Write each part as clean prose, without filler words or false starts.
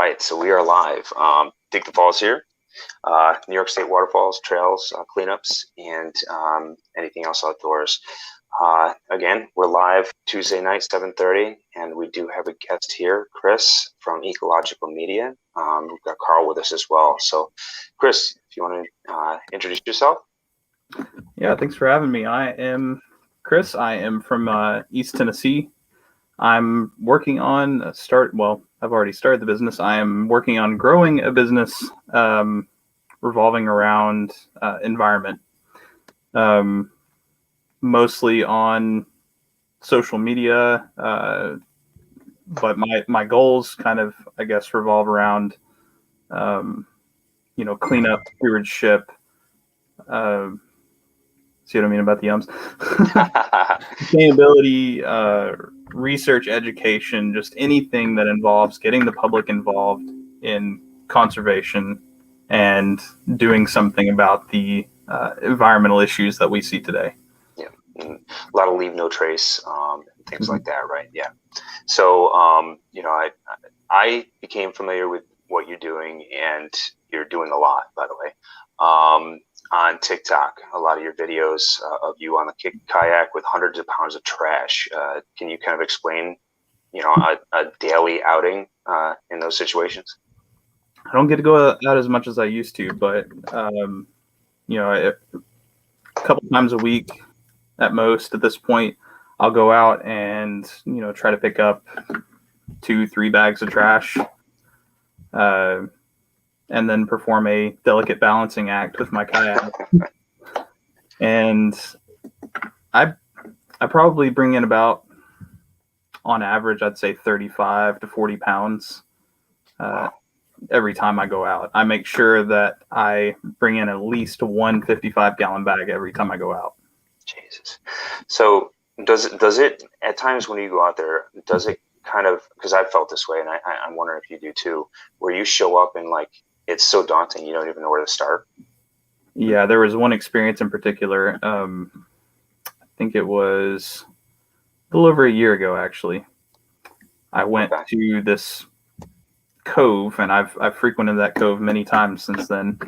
right, so we are live. Dig the Falls here. New York State waterfalls, trails, cleanups, and anything else outdoors. Again, we're live Tuesday night, 7:30, and we do have a guest here, Chris from EcoLogical Media. We've got Carl with us as well. So, Chris, if you want to introduce yourself. Yeah, thanks for having me. I am Chris. I am from East Tennessee. I'm working on I've already started the business. I am working on growing a business revolving around environment, mostly on social media. But my goals kind of, I guess, revolve around, cleanup, stewardship. See what I mean about the sustainability, research, education, just anything that involves getting the public involved in conservation and doing something about the environmental issues that we see today. Yeah, and a lot of leave no trace, things like that, right? Yeah. So, I became familiar with what you're doing, and you're doing a lot, by the way. On TikTok, a lot of your videos of you on the kayak with hundreds of pounds of trash. Can you kind of explain, a daily outing in those situations? I don't get to go out as much as I used to, but a couple times a week at most at this point, I'll go out and try to pick up 2-3 bags of trash. And then perform a delicate balancing act with my kayak. And I probably bring in about, on average, I'd say 35 to 40 pounds every time I go out. I make sure that I bring in at least one 55-gallon bag every time I go out. Jesus. So does it at times when you go out there, does it kind of, because I've felt this way, and I'm wondering if you do too, where you show up and like, it's so daunting, you don't even know where to start? Yeah, there was one experience in particular. I think it was a little over a year ago, actually. I went to this cove, and I've frequented that cove many times since then.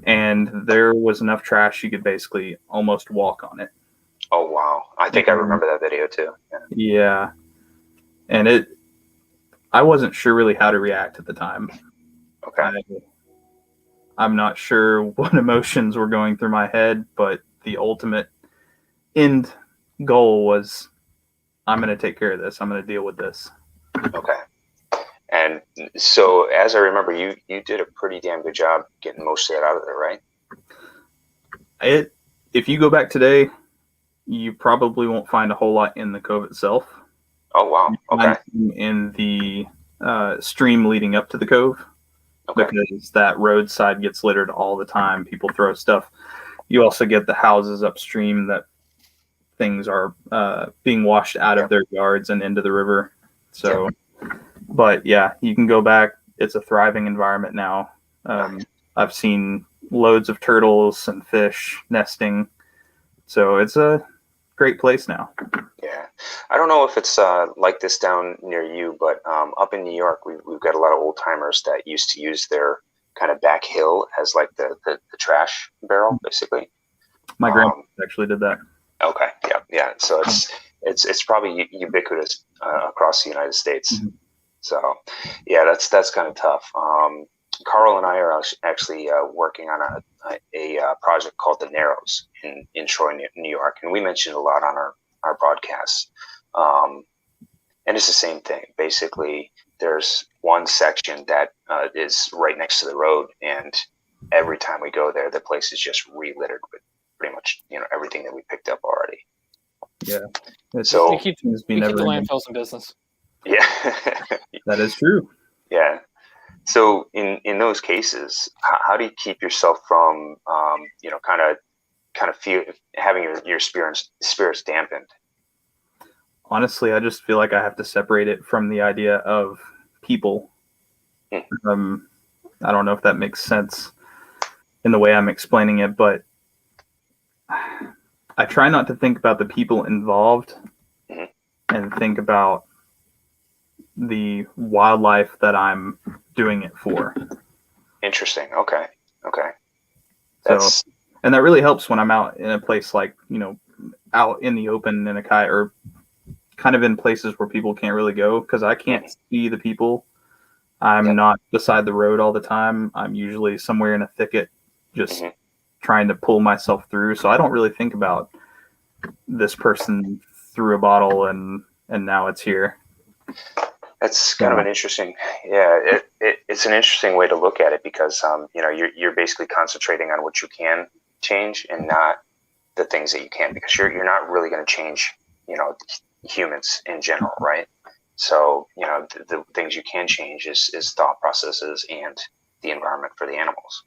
And there was enough trash you could basically almost walk on it. Oh, wow. I think I remember that video too. Yeah. And I wasn't sure really how to react at the time. Okay. I'm not sure what emotions were going through my head, but the ultimate end goal was, I'm going to take care of this. I'm going to deal with this. Okay. And so, as I remember, you did a pretty damn good job getting most of that out of there, right? If you go back today, you probably won't find a whole lot in the cove itself. Oh, wow. Okay. In the stream leading up to the cove. Okay. Because that roadside gets littered all the time. People throw stuff. You also get the houses upstream that things are being washed out of their yards and into the river. So, but yeah, you can go back. It's a thriving environment now. I've seen loads of turtles and fish nesting. So it's a great place now. Yeah. I don't know if it's like this down near you, but up in New York, we've got a lot of old timers that used to use their kind of back hill as like the trash barrel, basically. My grandpa actually did that. Okay. Yeah. So it's probably ubiquitous across the United States. Mm-hmm. So yeah, that's kind of tough. Carl and I are actually working on a project called The Narrows in Troy, New York, and we mentioned a lot on our broadcasts. And it's the same thing. Basically, there's one section that is right next to the road, and every time we go there, the place is just re-littered with pretty much everything that we picked up already. Yeah. So we keep the landfills in business. Yeah. That is true. Yeah. So in those cases, how do you keep yourself from kind of feel having your spirits dampened? Honestly, I just feel like I have to separate it from the idea of people. I don't know if that makes sense in the way I'm explaining it, but I try not to think about the people involved and think about the wildlife that I'm doing it for. Interesting. Okay. And that really helps when I'm out in a place like, out in the open in a kayak, or kind of in places where people can't really go, because I can't see the people. I'm not beside the road all the time. I'm usually somewhere in a thicket, just trying to pull myself through. So I don't really think about this person threw a bottle and now it's here. That's kind of an interesting, it's an interesting way to look at it, because you're basically concentrating on what you can change and not the things that you can't, because you're not really going to change humans in general, right? So the things you can change is thought processes and the environment for the animals.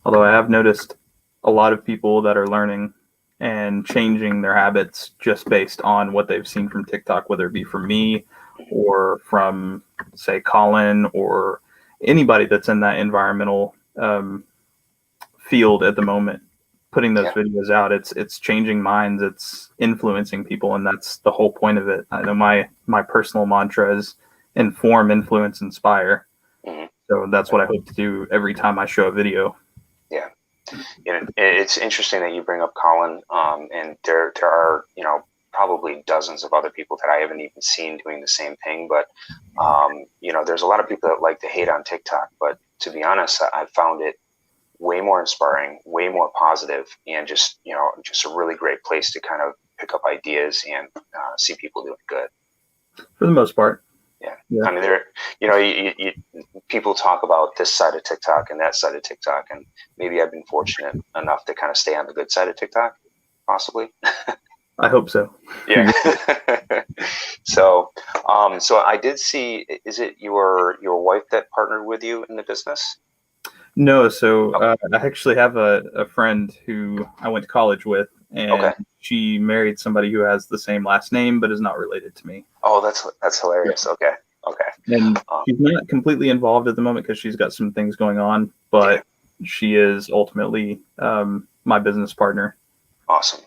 Although I have noticed a lot of people that are learning and changing their habits just based on what they've seen from TikTok, whether it be from me or from, say, Colin or anybody that's in that environmental field at the moment, putting those videos out. It's changing minds, it's influencing people, and that's the whole point of it. I know my personal mantra is inform, influence, inspire. So that's what I hope to do every time I show a video. Yeah. It's interesting that you bring up Colin, and there are probably dozens of other people that I haven't even seen doing the same thing. But there's a lot of people that like to hate on TikTok, but to be honest, I found it way more inspiring, way more positive, and just a really great place to kind of pick up ideas and see people doing good. For the most part. Yeah. I mean, people talk about this side of TikTok and that side of TikTok, and maybe I've been fortunate enough to kind of stay on the good side of TikTok, possibly. I hope so. Yeah. So I did see. Is it your wife that partnered with you in the business? No. So I actually have a friend who I went to college with, and she married somebody who has the same last name but is not related to me. Oh, that's hilarious. Okay. And she's not completely involved at the moment because she's got some things going on, but she is ultimately my business partner. Awesome.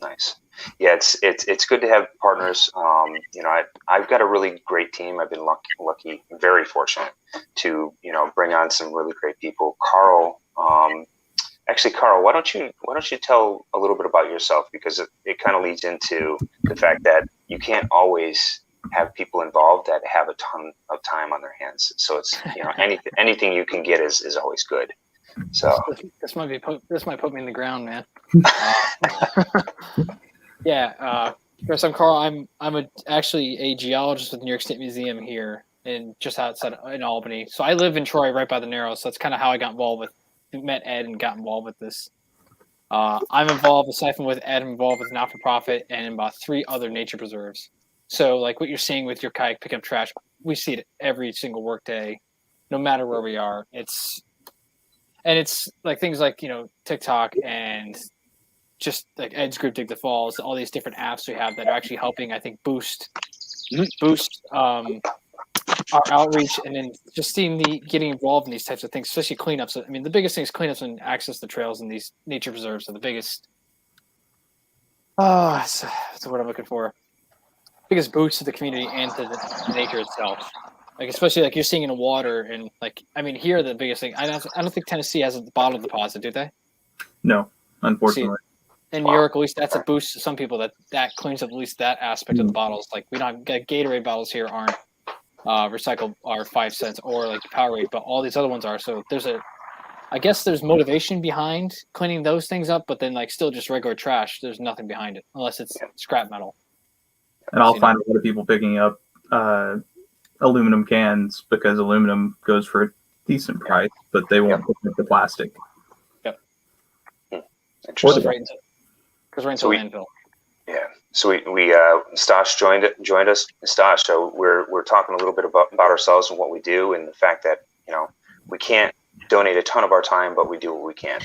Nice. Yeah, it's good to have partners. I've got a really great team. I've been lucky, very fortunate to bring on some really great people. Carl, Carl, why don't you tell a little bit about yourself, because it kind of leads into the fact that you can't always have people involved that have a ton of time on their hands. So it's anything you can get is always good. So this might put me in the ground, man. Chris, I'm Carl. I'm actually a geologist with the New York State Museum here just outside in Albany. So I live in Troy, right by the Narrows. So that's kind of how I got met Ed and got involved with this. I'm involved, aside from with Ed, I'm involved with not-for-profit and about 3 other nature preserves. So like what you're seeing with your kayak pickup trash, we see it every single workday, no matter where we are. It's like things like TikTok and just like Ed's group Dig the Falls, all these different apps we have that are actually helping, I think, boost our outreach, and then just getting involved in these types of things, especially cleanups. I mean, the biggest thing is cleanups and access to trails in these nature preserves are the biggest. That's what I'm looking for. Biggest boost to the community and to the nature itself. Like especially like you're seeing in the water, and like I mean here the biggest thing. I don't think Tennessee has a bottle deposit, do they? No, unfortunately. In New York, at least that's a boost to some people that cleans up at least that aspect of the bottles. Like we don't get Gatorade bottles here aren't recycled are 5 cents or like Powerade, but all these other ones are. So I guess there's motivation behind cleaning those things up, but then like still just regular trash. There's nothing behind it unless it's scrap metal. And I'll find a lot of people picking up aluminum cans because aluminum goes for a decent price, but they won't pick up the plastic. Yep. Because right into landfill. Yeah. So we Stash joined us. Stash. So we're talking a little bit about ourselves and what we do, and the fact that we can't donate a ton of our time, but we do what we can.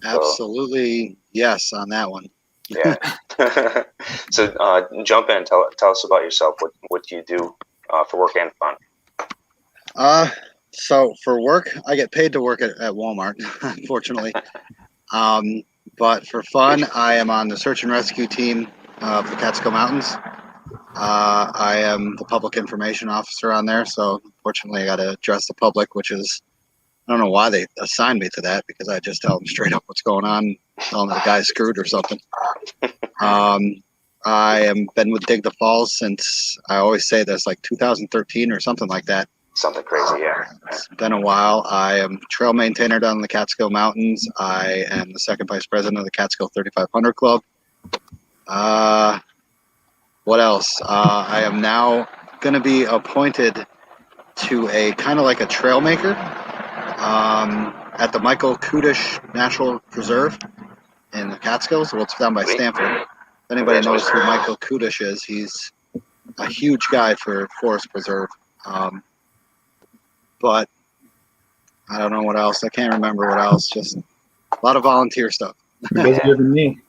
Absolutely, yes, on that one. Yeah. So jump in. Tell us about yourself. What do you do for work and fun? So for work, I get paid to work at Walmart, unfortunately. But for fun, I am on the search and rescue team of the Catskill Mountains. I am the public information officer on there, so unfortunately I got to address the public, which is, I don't know why they assigned me to that, because I just tell them straight up what's going on, tell them the guy's screwed or something. I am been with Dig the Falls since, I always say this, like 2013 or something like that. Something crazy, yeah. It's been a while. I am trail maintainer down in the Catskill Mountains. I am the second vice president of the Catskill 3500 Club. What else? I am now going to be appointed to a kind of like a trail maker at the Michael Kudish Natural Preserve in the Catskills. Well, it's down by Stanford. If anybody knows who Michael Kudish is, he's a huge guy for Forest Preserve. But I don't know what else. I can't remember what else. Just a lot of volunteer stuff. Busier than me.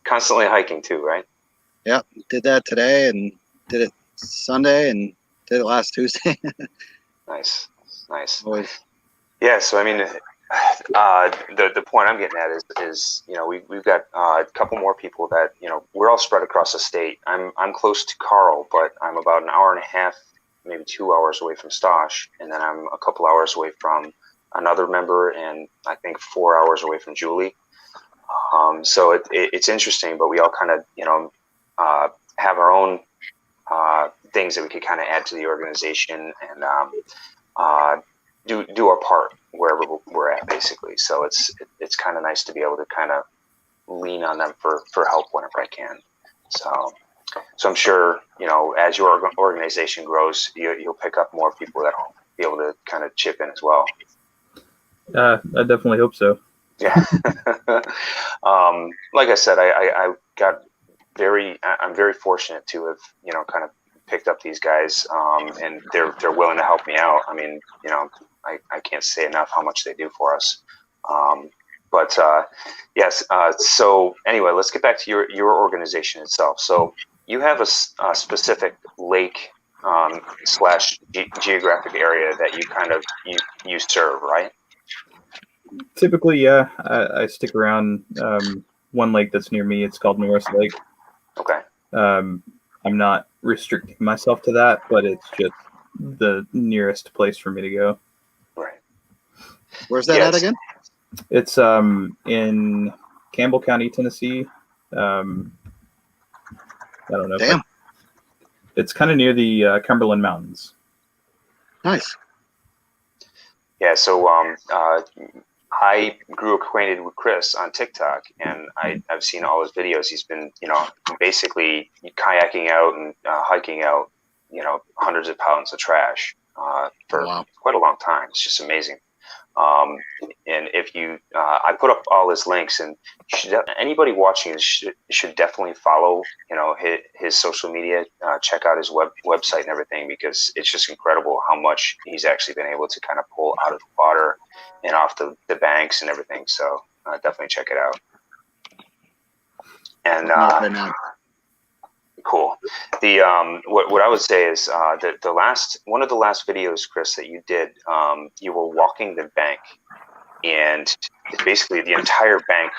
Constantly hiking too, right? Yep. Did that today and did it Sunday and did it last Tuesday. Nice. Always. Yeah. So I mean, the point I'm getting at is we've got a couple more people that we're all spread across the state. I'm close to Carl, but I'm about an hour and a half, maybe 2 hours away from Stosh, and then I'm a couple hours away from another member, and I think 4 hours away from Julie. So it's interesting, but we all kind of have our own things that we could kind of add to the organization and do our part wherever we're at, basically. So it's kind of nice to be able to kind of lean on them for help whenever I can. So I'm sure as your organization grows, you'll pick up more people that will be able to kind of chip in as well. I definitely hope so. Yeah. Like I said, I'm very fortunate to have kind of picked up these guys, and they're willing to help me out. I mean, I can't say enough how much they do for us. But yes. So anyway, let's get back to your organization itself. So you have a specific lake / geographic area that you kind of you serve, right? Typically, yeah. I stick around one lake that's near me. It's called Norris Lake. Okay. I'm not restricting myself to that, but it's just the nearest place for me to go. Right. Where's that at again? It's in Campbell County, Tennessee. I don't know. Damn. It's kind of near the Cumberland Mountains. Nice. Yeah. So I grew acquainted with Chris on TikTok, and I've seen all his videos. He's been, basically kayaking out and hiking out, hundreds of pounds of trash for quite a long time. It's just amazing. And if you, I put up all his links, and anybody watching should definitely follow, his social media, check out his website and everything, because it's just incredible how much he's actually been able to kind of pull out of the water and off the banks and everything. So definitely check it out. And cool. The what I would say is one of the last videos, Chris, that you did, you were walking the bank, and basically the entire bank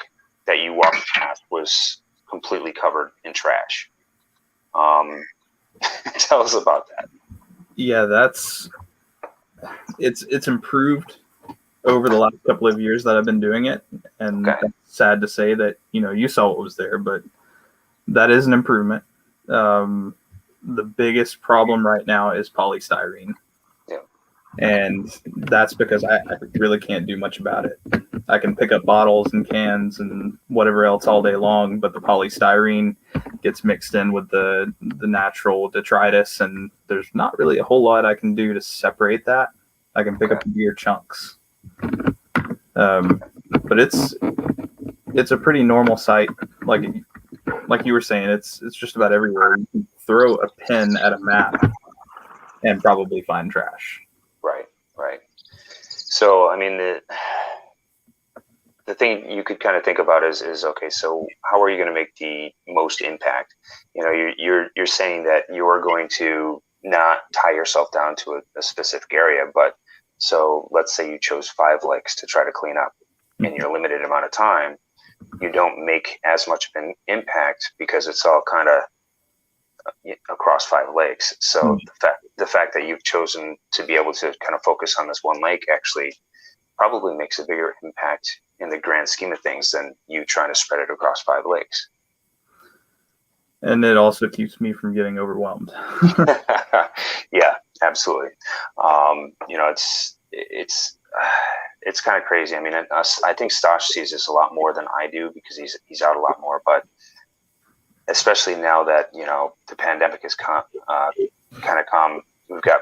that you walked past was completely covered in trash. Tell us about that. Yeah, it's improved over the last couple of years that I've been doing it, and Okay. It's sad to say that you saw what was there, but that is an improvement. The biggest problem right now is polystyrene. Yeah. And that's because I really can't do much about it. I can pick up bottles and cans and whatever else all day long, but the polystyrene gets mixed in with the natural detritus, and there's not really a whole lot I can do to separate that. I can pick up beer chunks. But it's a pretty normal sight. Like you were saying, it's just about everywhere. You can throw a pin at a map and probably find trash. Right. So, I mean, the thing you could kind of think about is okay, so how are you going to make the most impact? You're saying that you are going to not tie yourself down to a specific area, but so let's say you chose 5 lakes to try to clean up in your limited amount of time. you don't make as much of an impact because it's all kind of across 5 lakes. So the fact that you've chosen to be able to kind of focus on this one lake actually probably makes a bigger impact in the grand scheme of things than you trying to spread it across 5 lakes. And it also keeps me from getting overwhelmed. Yeah, absolutely. It's kind of crazy. I mean, I think Stosh sees this a lot more than I do because he's out a lot more. But especially now that the pandemic has come, we've got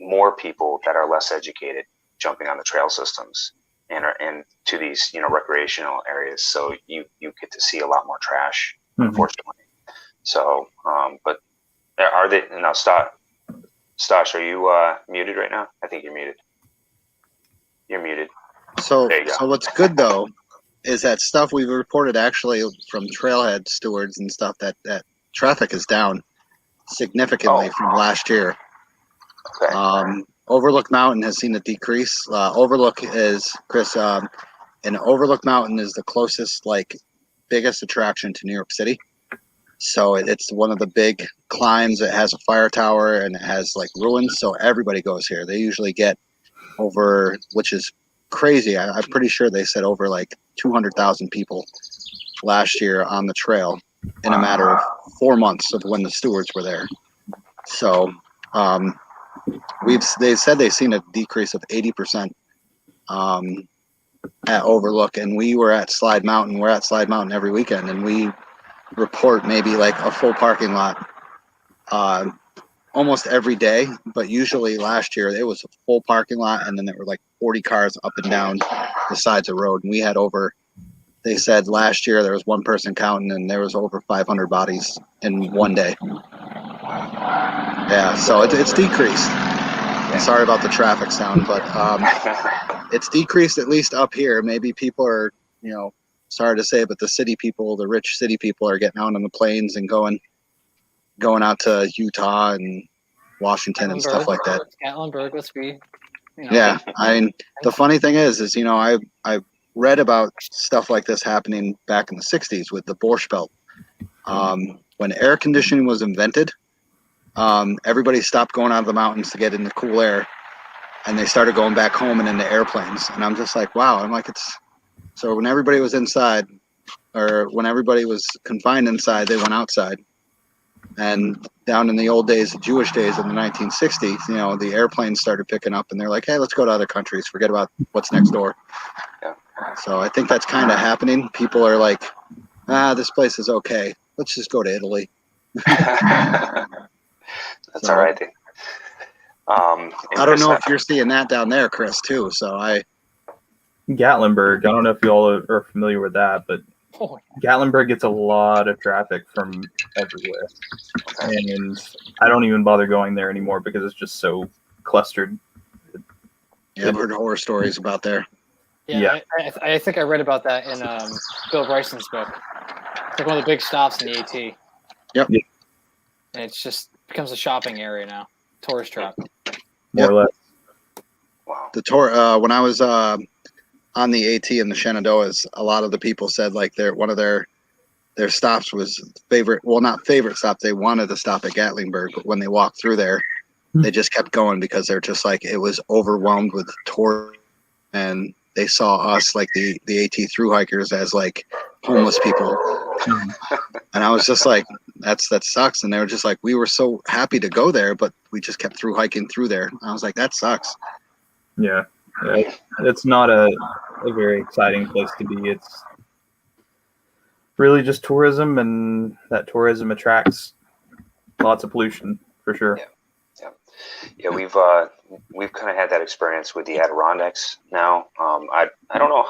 more people that are less educated jumping on the trail systems and to these recreational areas. So you get to see a lot more trash, unfortunately. So, but are they now? Stosh, are you muted right now? I think you're muted. You're muted. So what's good though is that stuff we've reported actually from trailhead stewards and stuff that traffic is down significantly from last year. Okay. Overlook Mountain has seen a decrease. Overlook is, Chris, and Overlook Mountain is the closest, biggest attraction to New York City. So it's one of the big climbs. It has a fire tower and it has ruins. So everybody goes here. They usually get over, which is crazy. I'm pretty sure they said over 200,000 people last year on the trail in a matter of 4 months of when the stewards were there. So they said they've seen a decrease of 80% at Overlook, and we were at Slide Mountain. We're at Slide Mountain every weekend, and we report maybe a full parking lot almost every day. But usually last year it was a full parking lot, and then there were 40 cars up and down the sides of the road. And we had they said last year there was one person counting, and there was over 500 bodies in one day. Yeah, so it's decreased. Sorry about the traffic sound, but it's decreased at least up here. Maybe people are, sorry to say, but the rich city people are getting out on the plains and going out to Utah and Washington and stuff like that. Gatlinburg, let's be. Yeah, I mean, the funny thing is I read about stuff like this happening back in the 60s with the Borscht Belt. When air conditioning was invented, everybody stopped going out of the mountains to get in the cool air, and they started going back home and into airplanes. And I'm just like, wow. I'm like, so when everybody was inside, or when everybody was confined inside, they went outside. And down in the old days, the Jewish days in the 1960s, the airplanes started picking up, and they're like, hey, let's go to other countries. Forget about what's next door. Yeah. So I think that's kind of happening. People are like, this place is okay. Let's just go to Italy. That's all right. I don't know if you're seeing that down there, Chris, too. So Gatlinburg, I don't know if you all are familiar with that, but Gatlinburg gets a lot of traffic from everywhere. And I don't even bother going there anymore because it's just so clustered. Yeah, I've heard horror stories about there. Yeah. I think I read about that in Bill Bryson's book. It's one of the big stops in the AT. Yep. And it's just becomes a shopping area now, tourist trap. More or less. Wow. The when I was on the AT in the Shenandoahs, a lot of the people said one of their stops was not favorite stop. They wanted to stop at Gatlinburg, but when they walked through there, they just kept going because they're just it was overwhelmed with tourists, and they saw us the AT thru hikers as homeless people. And I was just like, that sucks. And they were just like, we were so happy to go there, but we just kept through hiking through there. I was like, that sucks. Yeah. It's not a very exciting place to be. It's really just tourism, and that tourism attracts lots of pollution for sure. Yeah, we've kind of had that experience with the Adirondacks now. I don't know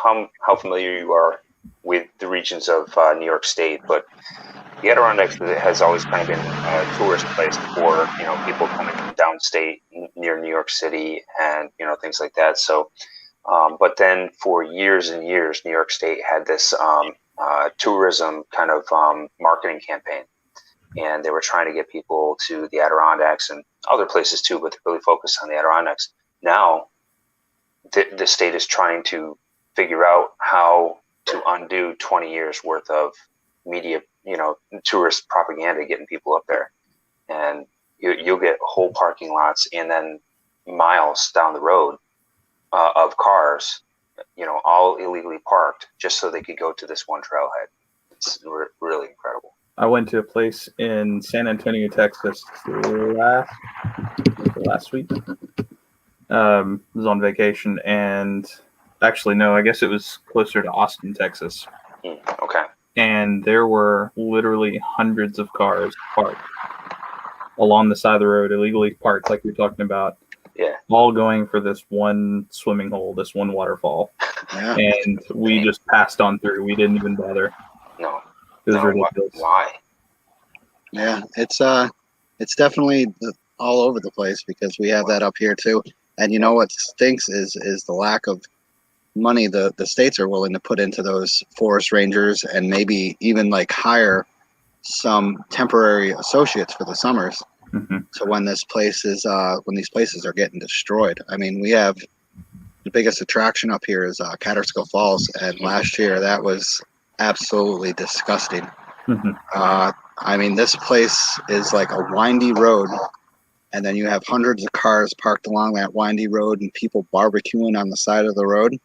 how familiar you are with the regions of New York State, but the Adirondacks has always kind of been a tourist place for people coming from downstate near New York City and things like that. So, but then for years and years, New York State had this tourism kind of marketing campaign, and they were trying to get people to the Adirondacks and other places too, but really focused on the Adirondacks. Now, the state is trying to figure out how to undo 20 years worth of media, tourist propaganda getting people up there. And you'll get whole parking lots and then miles down the road of cars, all illegally parked just so they could go to this one trailhead. It's really incredible. I went to a place in San Antonio, Texas last week. Was on vacation, and actually, no, I guess it was closer to Austin, Texas. Okay. And there were literally hundreds of cars parked along the side of the road, illegally parked, like you're talking about. Yeah. All going for this one swimming hole, this one waterfall. Yeah. And we just passed on through. We didn't even bother. No. It was ridiculous. Why? Yeah, it's definitely all over the place because we have that up here too. And you know what stinks is the lack of money the states are willing to put into those forest rangers, and maybe even like hire some temporary associates for the summers. Mm-hmm. So when these places are getting destroyed, I mean, we have the biggest attraction up here is Catterskill Falls, and last year that was absolutely disgusting. Mm-hmm. I mean, this place is like a windy road, and then you have hundreds of cars parked along that windy road and people barbecuing on the side of the road.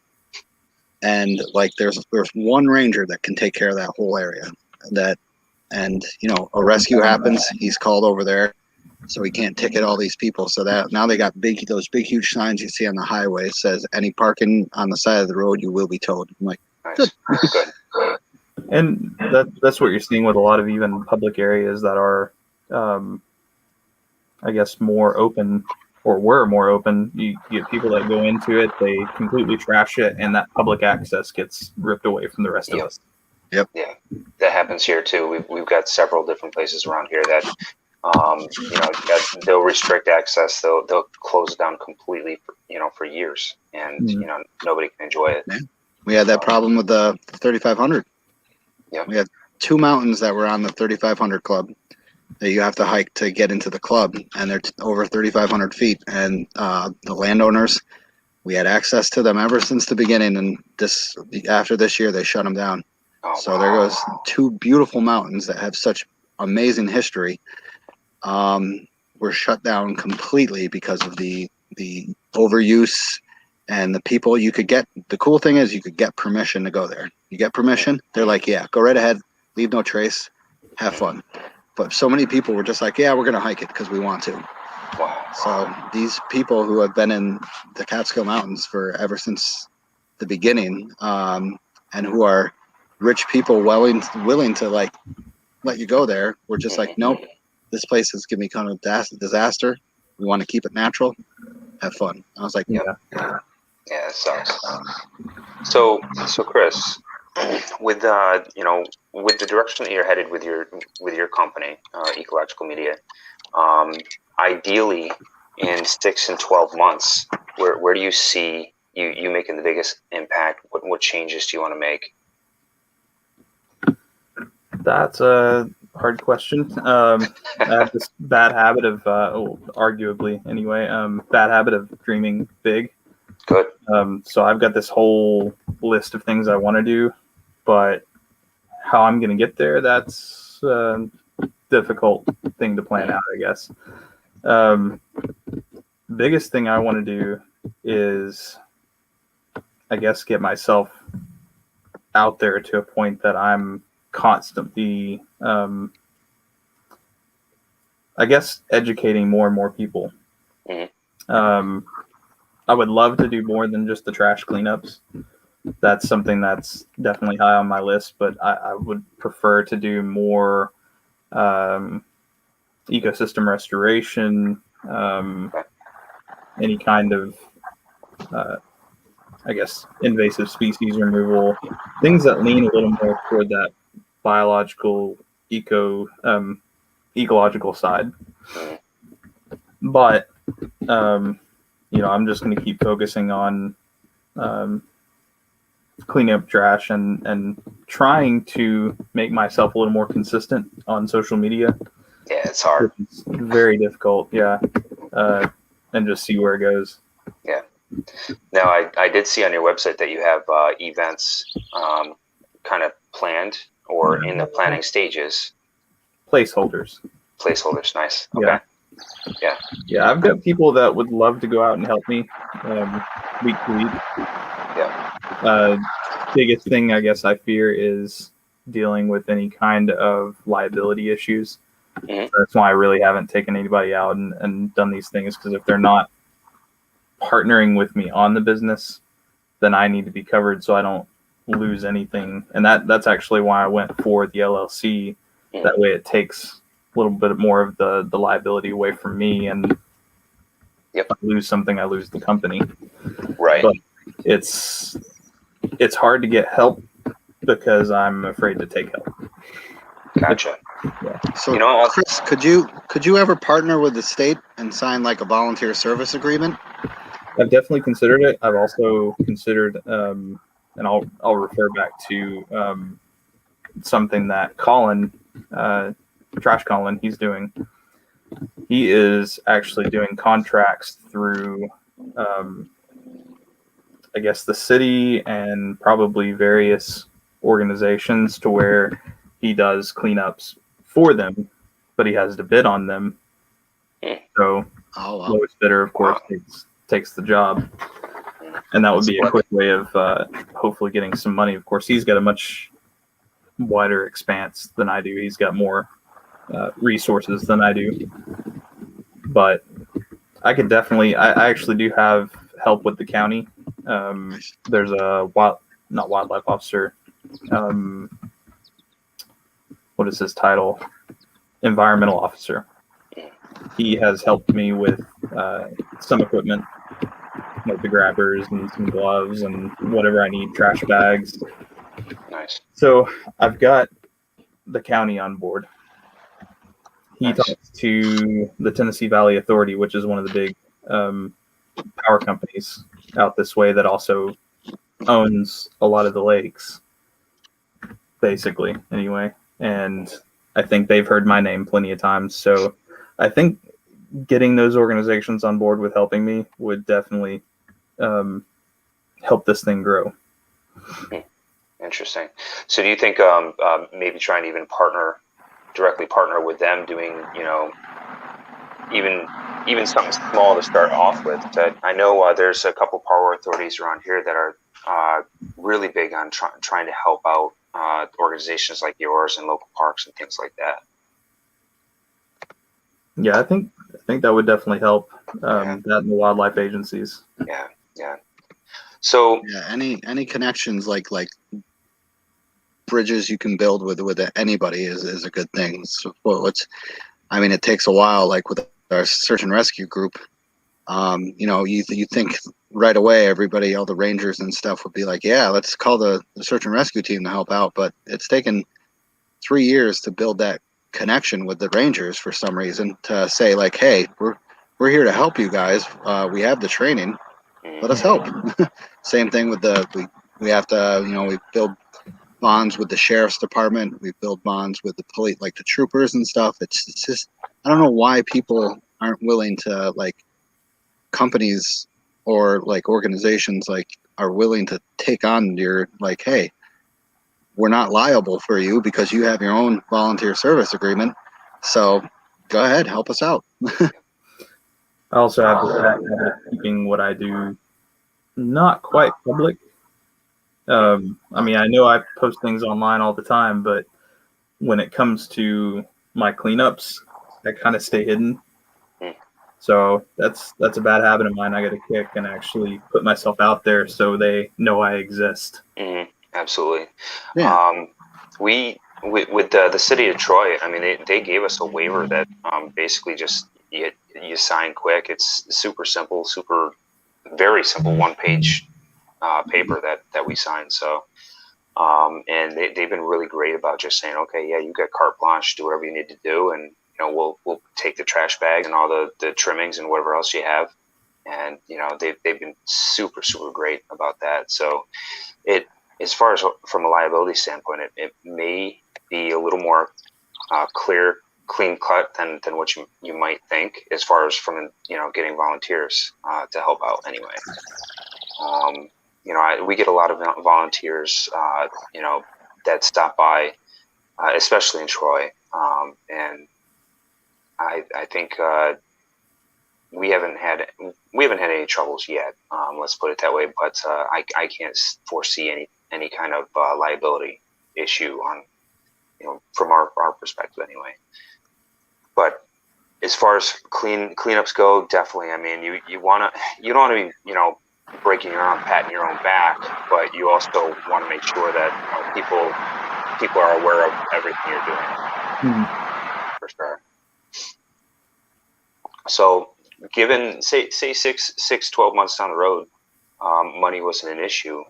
And like there's one ranger that can take care of that whole area. And a rescue happens, he's called over there, so he can't ticket all these people. So that now they got those big huge signs you see on the highway says any parking on the side of the road you will be towed. I'm like, nice. Good. And that's what you're seeing with a lot of even public areas that are, I guess, more open, or were more open. You get people that go into it, they completely trash it, and that public access gets ripped away from the rest of us. Yep. Yeah, that happens here too. We've got several different places around here that, they'll restrict access. They'll close it down completely for years, and nobody can enjoy it. Yeah. We had that problem with the 3500. Yeah. We had two mountains that were on the 3500 club that you have to hike to get into the club, and they're over 3,500 feet. And the landowners, we had access to them ever since the beginning, and after this year they shut them down. Oh, so there goes two beautiful mountains that have such amazing history. Were shut down completely because of the overuse and the people. The cool thing is you could get permission to go there. You get permission, they're like, yeah, go right ahead, leave no trace, have fun. But so many people were just like, yeah, we're gonna hike it because we want to. Wow. So these people who have been in the Catskill Mountains ever since the beginning, and who are rich people willing to like let you go there, were just like, nope, this place is gonna become a disaster. We want to keep it natural, have fun. I was like, yeah, it sucks. So Chris, with with the direction that you're headed with your company, EcoLogical Media, ideally in 6 and 12 months, where do you see you making the biggest impact? What changes do you want to make? That's a hard question. I have this bad habit of, arguably anyway, bad habit of dreaming big. Good. So I've got this whole list of things I want to do, but how I'm going to get there, that's a difficult thing to plan out, I guess. Biggest thing I want to do is, I guess, get myself out there to a point that I'm constantly, I guess, educating more and more people. Mm-hmm. I would love to do more than just the trash cleanups. That's something that's definitely high on my list, but I would prefer to do more ecosystem restoration, any kind of, I guess, invasive species removal, things that lean a little more toward that biological, ecological side. But, I'm just going to keep focusing on cleaning up trash and trying to make myself a little more consistent on social media. Yeah, it's hard. It's very difficult, yeah. And just see where it goes. Yeah. Now, I did see on your website that you have events kind of planned or in the planning stages? Placeholders. Placeholders, nice. Okay. Yeah, I've got people that would love to go out and help me week to week. Yeah. Biggest thing I guess I fear is dealing with any kind of liability issues. Mm-hmm. That's why I really haven't taken anybody out and done these things, because if they're not partnering with me on the business, then I need to be covered so I don't lose anything. And that's actually why I went for the LLC. Mm-hmm. That way it takes a little bit more of the liability away from me, and Yep. if I lose something, I lose the company. Right. But it's hard to get help because I'm afraid to take help. Gotcha. So, You know, Chris, could you ever partner with the state and sign like a volunteer service agreement? I've definitely considered it. I've also considered, and I'll refer back to something that Colin, Trash Colin, he's doing. He is actually doing contracts through, I guess, the city and probably various organizations to where he does cleanups for them, but he has to bid on them. So lowest bidder, of course, takes the job. And that would be a quick way of hopefully getting some money. Of course, he's got a much wider expanse than I do. He's got more resources than I do. But I could definitely, I actually do have help with the county. There's a not wildlife officer. What is his title? Environmental officer. He has helped me with some equipment, like the grabbers and some gloves and whatever I need, trash bags. Nice. So I've got the county on board. He Nice. talks to the Tennessee Valley Authority, which is one of the big power companies out this way that also owns a lot of the lakes, basically, anyway. And I think they've heard my name plenty of times. So I think getting those organizations on board with helping me would definitely help this thing grow. Interesting. So do you think maybe trying to even directly partner with them, doing, even something small to start off with? I know there's a couple power authorities around here that are really big on trying to help out organizations like yours and local parks and things like that. Yeah, I think that would definitely help. That and the wildlife agencies. Yeah. So any connections like bridges you can build with anybody is a good thing. So it takes a while. Like with our search and rescue group, you think right away all the rangers and stuff would be like, yeah, let's call the search and rescue team to help out. But it's taken 3 years to build that connection with the rangers for some reason, to say like, hey, we're here to help you guys. We have the training. Let us help. Same thing with we have to, we build bonds with the sheriff's department. We build bonds with the police, like the troopers and stuff. It's just, I don't know why people aren't willing to, like, companies or like organizations like are willing to take on your, like, hey, we're not liable for you because you have your own volunteer service agreement. So go ahead, help us out. I also have the habit of keeping what I do not quite public. I know I post things online all the time, but when it comes to my cleanups, I kind of stay hidden. So that's a bad habit of mine. I got to kick and actually put myself out there so they know I exist. Absolutely. Yeah. With the city of Troy, they gave us a waiver that basically just you sign quick. It's super simple, very simple, one-page paper that we signed. So, and they've been really great about just saying, okay, yeah, you got carte blanche, do whatever you need to do, and we'll take the trash bag and all the trimmings and whatever else you have. And they've been super great about that. So as far as from a liability standpoint, it may be a little more clean cut than what you might think, as far as from getting volunteers to help out anyway. We get a lot of volunteers that stop by, especially in Troy. And I think we haven't had any troubles yet. Let's put it that way. But I can't foresee any kind of liability issue on, from our perspective anyway. But as far as cleanups go, definitely. I mean, you don't want to be breaking your arm, patting your own back, but you also want to make sure that people are aware of everything you're doing. For sure. So, given say 12 months down the road, money wasn't an issue.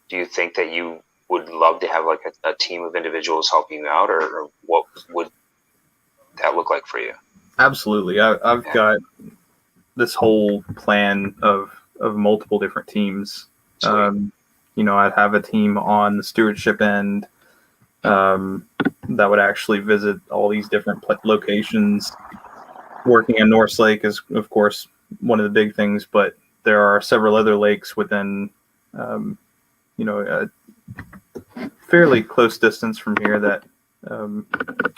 Do you think that you would love to have like a team of individuals helping you out, or what would that look like for you? Absolutely. I've got this whole plan of multiple different teams. I'd have a team on the stewardship end that would actually visit all these different locations. Working in North Lake is, of course, one of the big things, but there are several other lakes within, a fairly close distance from here that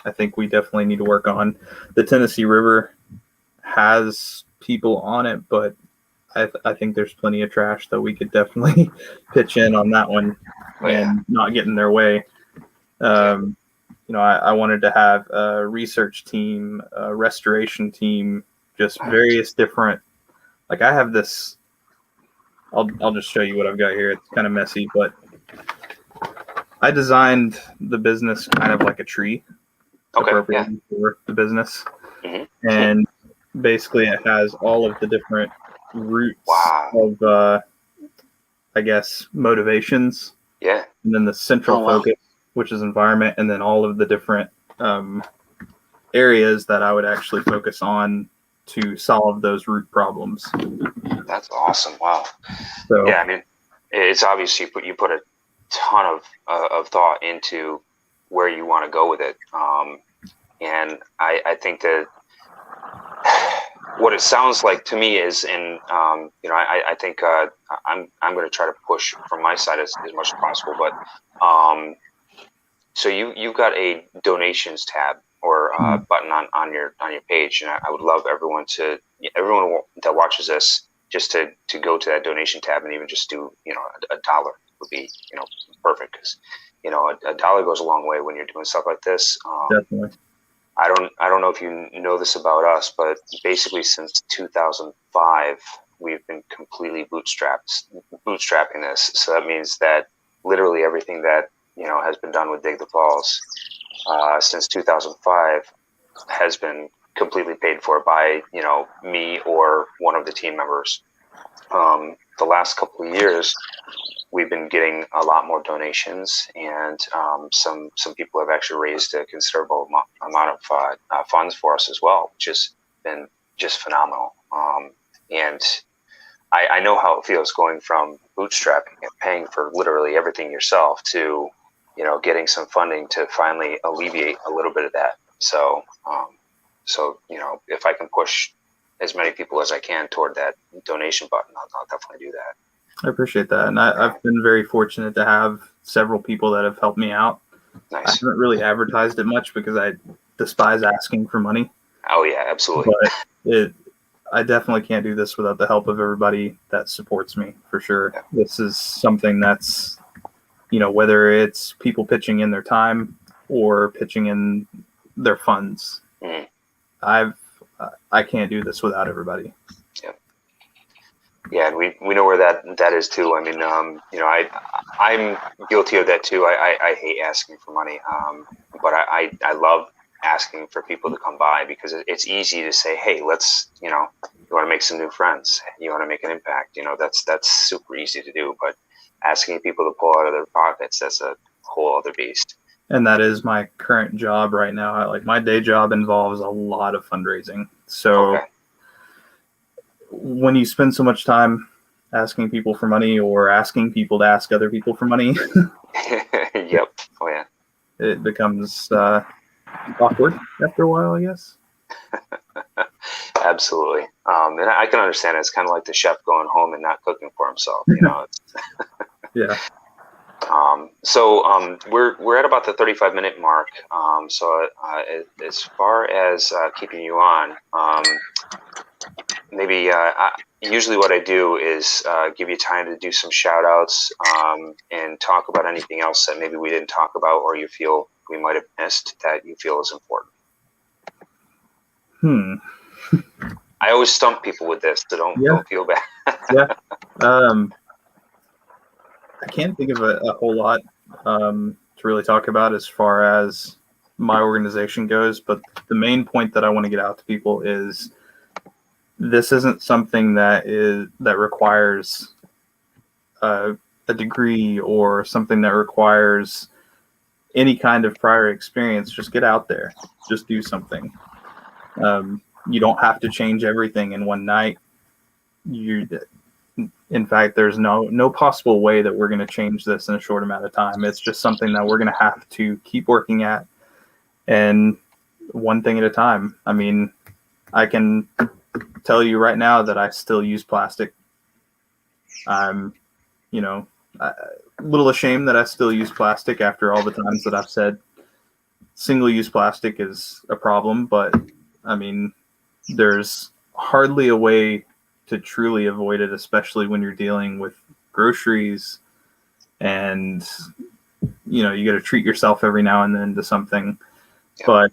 I think we definitely need to work on. The Tennessee River has people on it, but I think there's plenty of trash that we could definitely pitch in on that one and not get in their way. I wanted to have a research team, a restoration team, just various different. Like I have this. I'll just show you what I've got here. It's kind of messy, but I designed the business kind of like a tree, appropriately for the business, and basically it has all of the different roots of, I guess, motivations. Yeah, and then the central focus, which is environment, and then all of the different areas that I would actually focus on to solve those root problems. That's awesome. Wow. So, yeah, I mean, it's obvious you put a ton of thought into where you want to go with it. And I think that what it sounds like to me is, I think I'm going to try to push from my side as much as possible, but so you've got a donations tab or button on your page, and I would love everyone that watches this just to go to that donation tab and even just do $1 would be perfect, because $1 goes a long way when you're doing stuff like this. Definitely. I don't know if you know this about us, but basically since 2005 we've been completely bootstrapping this. So that means that literally everything that has been done with Dig the Falls since 2005 has been completely paid for by me or one of the team members. The last couple of years we've been getting a lot more donations, and some people have actually raised a considerable amount of funds for us as well, which has been just phenomenal. And I know how it feels going from bootstrapping and paying for literally everything yourself to getting some funding to finally alleviate a little bit of that. So if I can push as many people as I can toward that donation button, I'll definitely do that. I appreciate that. And I've been very fortunate to have several people that have helped me out. Nice. I haven't really advertised it much because I despise asking for money. Oh yeah, absolutely. But I definitely can't do this without the help of everybody that supports me, for sure. Yeah. This is something that's, whether it's people pitching in their time or pitching in their funds, I can't do this without everybody. Yeah, and we know where that is too. I mean, I'm guilty of that too. I hate asking for money, but I love asking for people to come by, because it's easy to say, hey, let's, you want to make some new friends, you want to make an impact. That's super easy to do. But asking people to pull out of their pockets, that's a whole other beast. And that is my current job right now. My day job involves a lot of fundraising. So when you spend so much time asking people for money or asking people to ask other people for money, yep. Oh yeah. It becomes awkward after a while, I guess. Absolutely. And I can understand it. It's kind of like the chef going home and not cooking for himself. Yeah. So we're at about the 35-minute mark. So as far as keeping you on, maybe usually what I do is give you time to do some shout outs and talk about anything else that maybe we didn't talk about or you feel we might have missed that you feel is important. I always stump people with this, so don't feel bad. Yeah. I can't think of a whole lot to really talk about as far as my organization goes, but the main point that I want to get out to people is this isn't something that requires a degree or something that requires any kind of prior experience. Just get out there, just do something. You don't have to change everything in one night. In fact, there's no possible way that we're going to change this in a short amount of time. It's just something that we're going to have to keep working at, and one thing at a time. I mean, I can tell you right now that I still use plastic. I'm, a little ashamed that I still use plastic after all the times that I've said single-use plastic is a problem, but I mean, there's hardly a way to truly avoid it, especially when you're dealing with groceries and you got to treat yourself every now and then to something. Yeah. But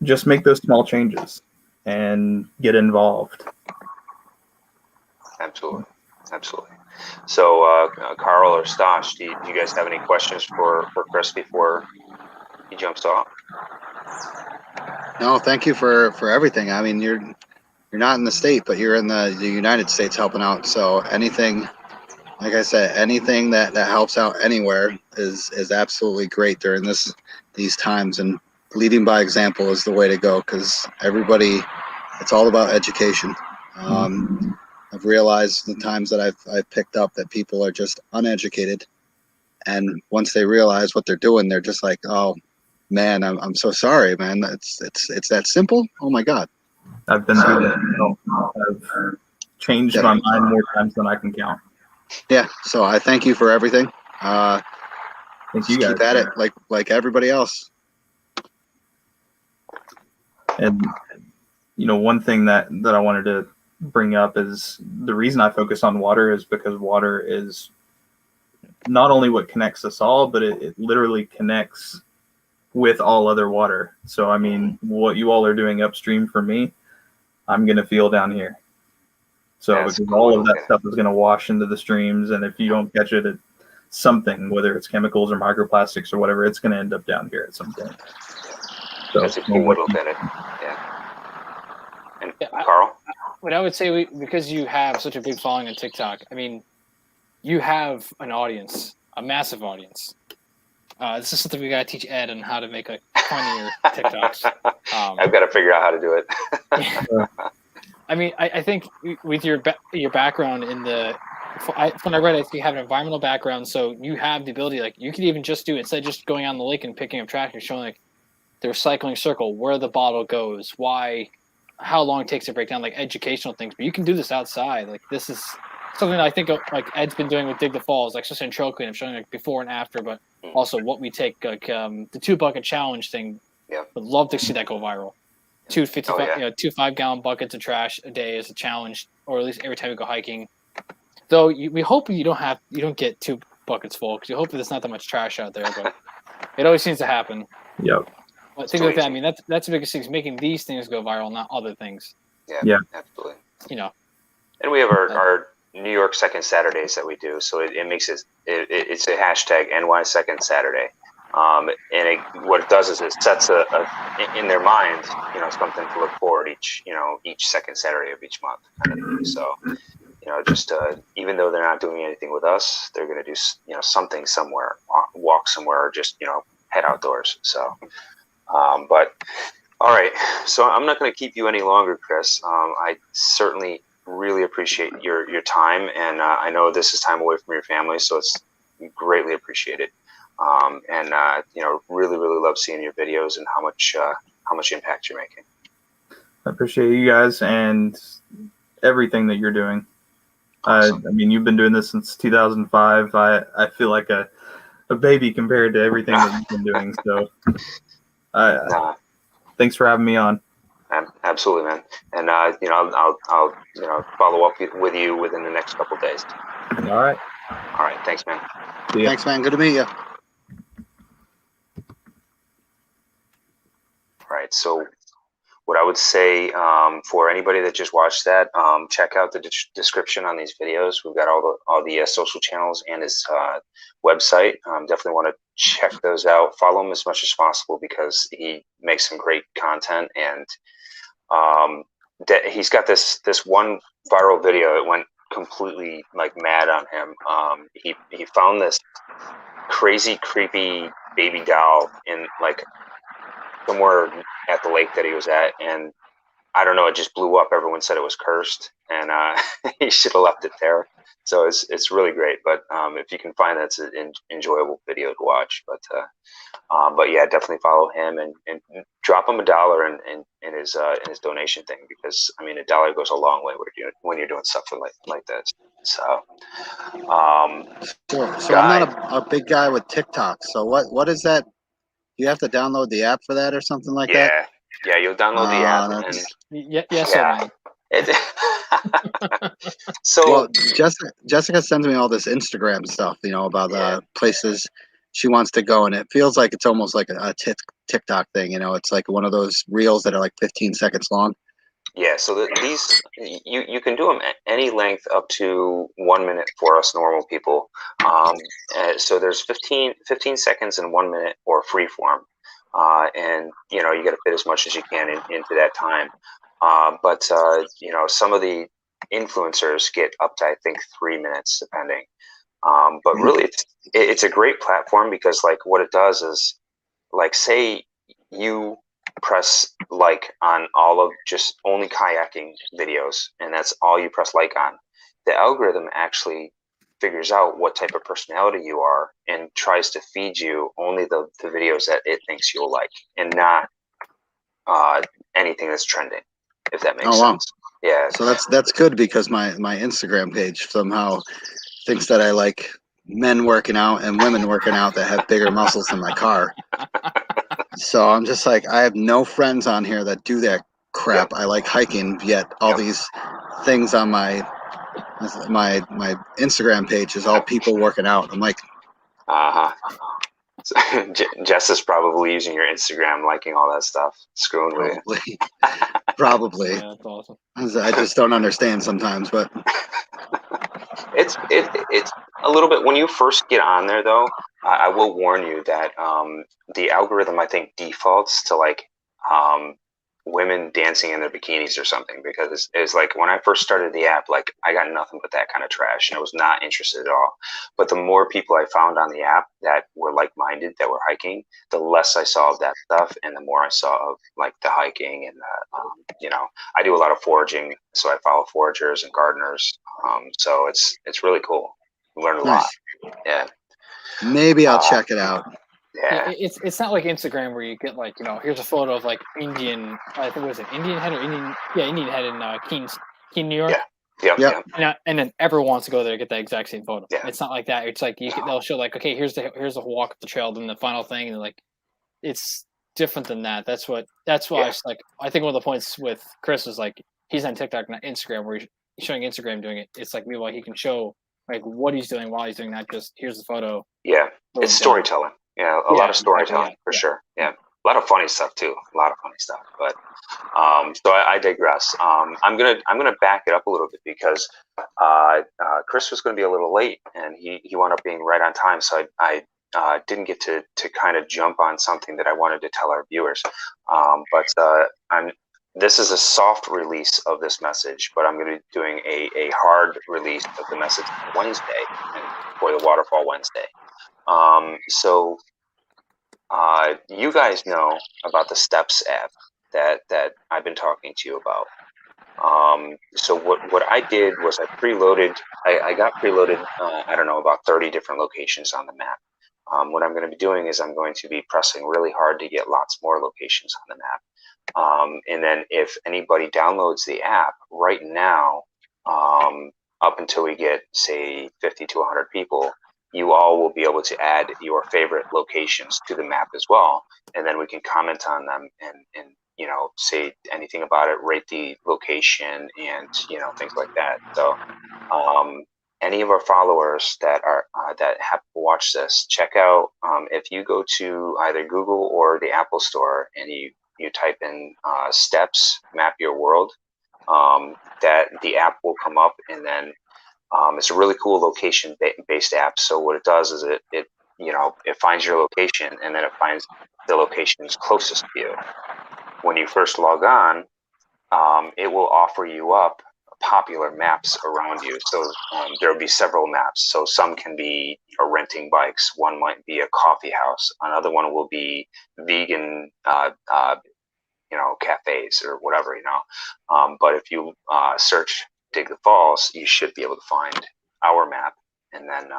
just make those small changes and get involved. Absolutely. So Carl or Stosh, do you guys have any questions for Chris before he jumps off? No, thank you for everything. I mean, you're not in the state, but you're in the United States helping out. So anything, like I said, anything that helps out anywhere is absolutely great during these times. And leading by example is the way to go, because everybody, it's all about education. I've realized the times that I've picked up that people are just uneducated, and once they realize what they're doing, they're just like, oh man, I'm so sorry, man. It's that simple. Oh my God. I've been through that. I've changed my mind more times than I can count. Yeah. So I thank you for everything. Thank you guys. Keep at it like everybody else. And one thing that I wanted to bring up is the reason I focus on water is because water is not only what connects us all, but it literally connects with all other water. So I mean, what you all are doing upstream for me, I'm going to feel down here. So because all of that stuff is going to wash into the streams, and if you don't catch it at something, whether it's chemicals or microplastics or whatever, it's going to end up down here at some point. So that's a cool way to look at it. Yeah. And Carl? What I would say, because you have such a big following on TikTok, I mean, you have an audience, a massive audience. This is something we gotta teach Ed on how to make funnier TikToks. I've got to figure out how to do it. I mean, I think with your background when I read it, you have an environmental background, so you have the ability, like you could even just do, instead of just going on the lake and picking up trash, you're showing like the recycling circle, where the bottle goes, why, how long it takes to break down, like educational things. But you can do this outside. Like this is something that I think like Ed's been doing with Dig the Falls, like just in trail cleanup, showing like before and after, but also what we take, like the 2-bucket challenge thing. Yeah. Would love to see that go viral. 2 5-gallon buckets of trash a day is a challenge, or at least every time we go hiking. Though we hope you don't get 2 buckets full, because you hope that there's not that much trash out there, but it always seems to happen. Yep. But things like that, I mean, that's the biggest thing, is making these things go viral, not other things. Yeah. Absolutely. And we have our New York Second Saturdays that we do, so it makes it's a hashtag NY Second Saturday. And what it does is it sets in their mind, something to look forward each second Saturday of each month kind of thing. So, just even though they're not doing anything with us, they're going to do something somewhere, walk somewhere, or just head outdoors. So, but all right. So I'm not going to keep you any longer, Chris. I certainly really appreciate your time, and I know this is time away from your family, so it's greatly appreciated. Really love seeing your videos and how much impact you're making. I appreciate you guys and everything that you're doing. Awesome. I mean, you've been doing this since 2005. I feel like a a baby compared to everything that you've been doing. So, Nah, thanks for having me on. absolutely, man. And I'll follow up with you within the next couple of days. All right. All right, thanks, man. See ya. Thanks, man. Good to meet you. All right, so what I would say for anybody that just watched that, check out the description on these videos. We've got all the social channels and his website. Definitely want to check those out. Follow him as much as possible because he makes some great content, and he's got this one viral video that went completely like mad on him. He found this crazy, creepy baby doll in like somewhere at the lake that he was at, and I don't know, it just blew up. Everyone said it was cursed, and he should have left it there. So it's really great. But if you can find that, it's an enjoyable video to watch. But yeah, definitely follow him and drop him $1 in his donation thing, because I mean, $1 goes a long way when you're doing stuff like this. So So I'm not a big guy with TikTok. So what is that? You have to download the app for that or something like that? Yeah, you'll download the app and Yes, yeah. man. So well, Jessica sends me all this Instagram stuff, about the places she wants to go, and it feels like it's almost like a TikTok thing. It's like one of those reels that are like 15 seconds long. yeah, so these you can do them at any length up to 1 minute for us normal people. So there's 15 seconds and 1 minute or free form, and you got to fit as much as you can into that time. But some of the influencers get up to I think 3 minutes depending. But really, it's a great platform because like what it does is, like, say you press like on all of just only kayaking videos, and that's all you press like on, the algorithm actually figures out what type of personality you are and tries to feed you only the videos that it thinks you'll like, and not anything that's trending, if that makes sense. Yeah. So that's good, because my Instagram page somehow thinks that I like men working out and women working out that have bigger muscles than my car. So I'm just like, I have no friends on here that do that crap. Yep. I like hiking, yet all these things on my Instagram page is all people working out. I'm like, So, Jess is probably using your Instagram, liking all that stuff, screwing with you. Probably. Yeah, that's awesome. I just don't understand sometimes, but it's a little bit when you first get on there, though. I will warn you that the algorithm, I think, defaults to like women dancing in their bikinis or something, because it's like when I first started the app, like I got nothing but that kind of trash, and I was not interested at all. But the more people I found on the app that were like-minded, that were hiking, the less I saw of that stuff, and the more I saw of like the hiking and I do a lot of foraging, so I follow foragers and gardeners. So it's really cool. You learn a lot. Yeah. Maybe I'll check it out. Yeah. It's not like Instagram where you get like, here's a photo of like Indian, I think it was an Indian head or Indian head in Keene, New York. Yeah. And then everyone wants to go there and get that exact same photo. Yeah. It's not like that. It's like they'll show like, okay, here's the walk up the trail, then the final thing, and like it's different than that. That's why I was like, I think one of the points with Chris was like, he's on TikTok, not Instagram, where he's showing Instagram doing it. It's like, meanwhile, he can show like what he's doing while he's doing that. Just here's the photo. Yeah, it's storytelling. Yeah, a lot of storytelling for sure. Yeah, a lot of funny stuff too. A lot of funny stuff. But so I digress. I'm gonna back it up a little bit because Chris was going to be a little late, and he wound up being right on time. So I didn't get to kind of jump on something that I wanted to tell our viewers. This is a soft release of this message, but I'm going to be doing a hard release of the message Wednesday, and for the Waterfall Wednesday. So you guys know about the Steps app that I've been talking to you about. So what I did was I got preloaded, I don't know, about 30 different locations on the map. What I'm going to be doing is I'm going to be pressing really hard to get lots more locations on the map. And then if anybody downloads the app right now, up until we get, say, 50 to 100 people, you all will be able to add your favorite locations to the map as well, and then we can comment on them and say anything about it, rate the location, and things like that. So any of our followers that are that have watched this, check out if you go to either Google or the Apple Store and you type in steps map your world, that the app will come up, and then it's a really cool location based app. So what it does is it finds your location, and then it finds the locations closest to you. When you first log on, it will offer you up popular maps around you. So there will be several maps. So some can be renting bikes. One might be a coffee house. Another one will be vegan, cafes or whatever, But if you search Dig the Falls, you should be able to find our map, and then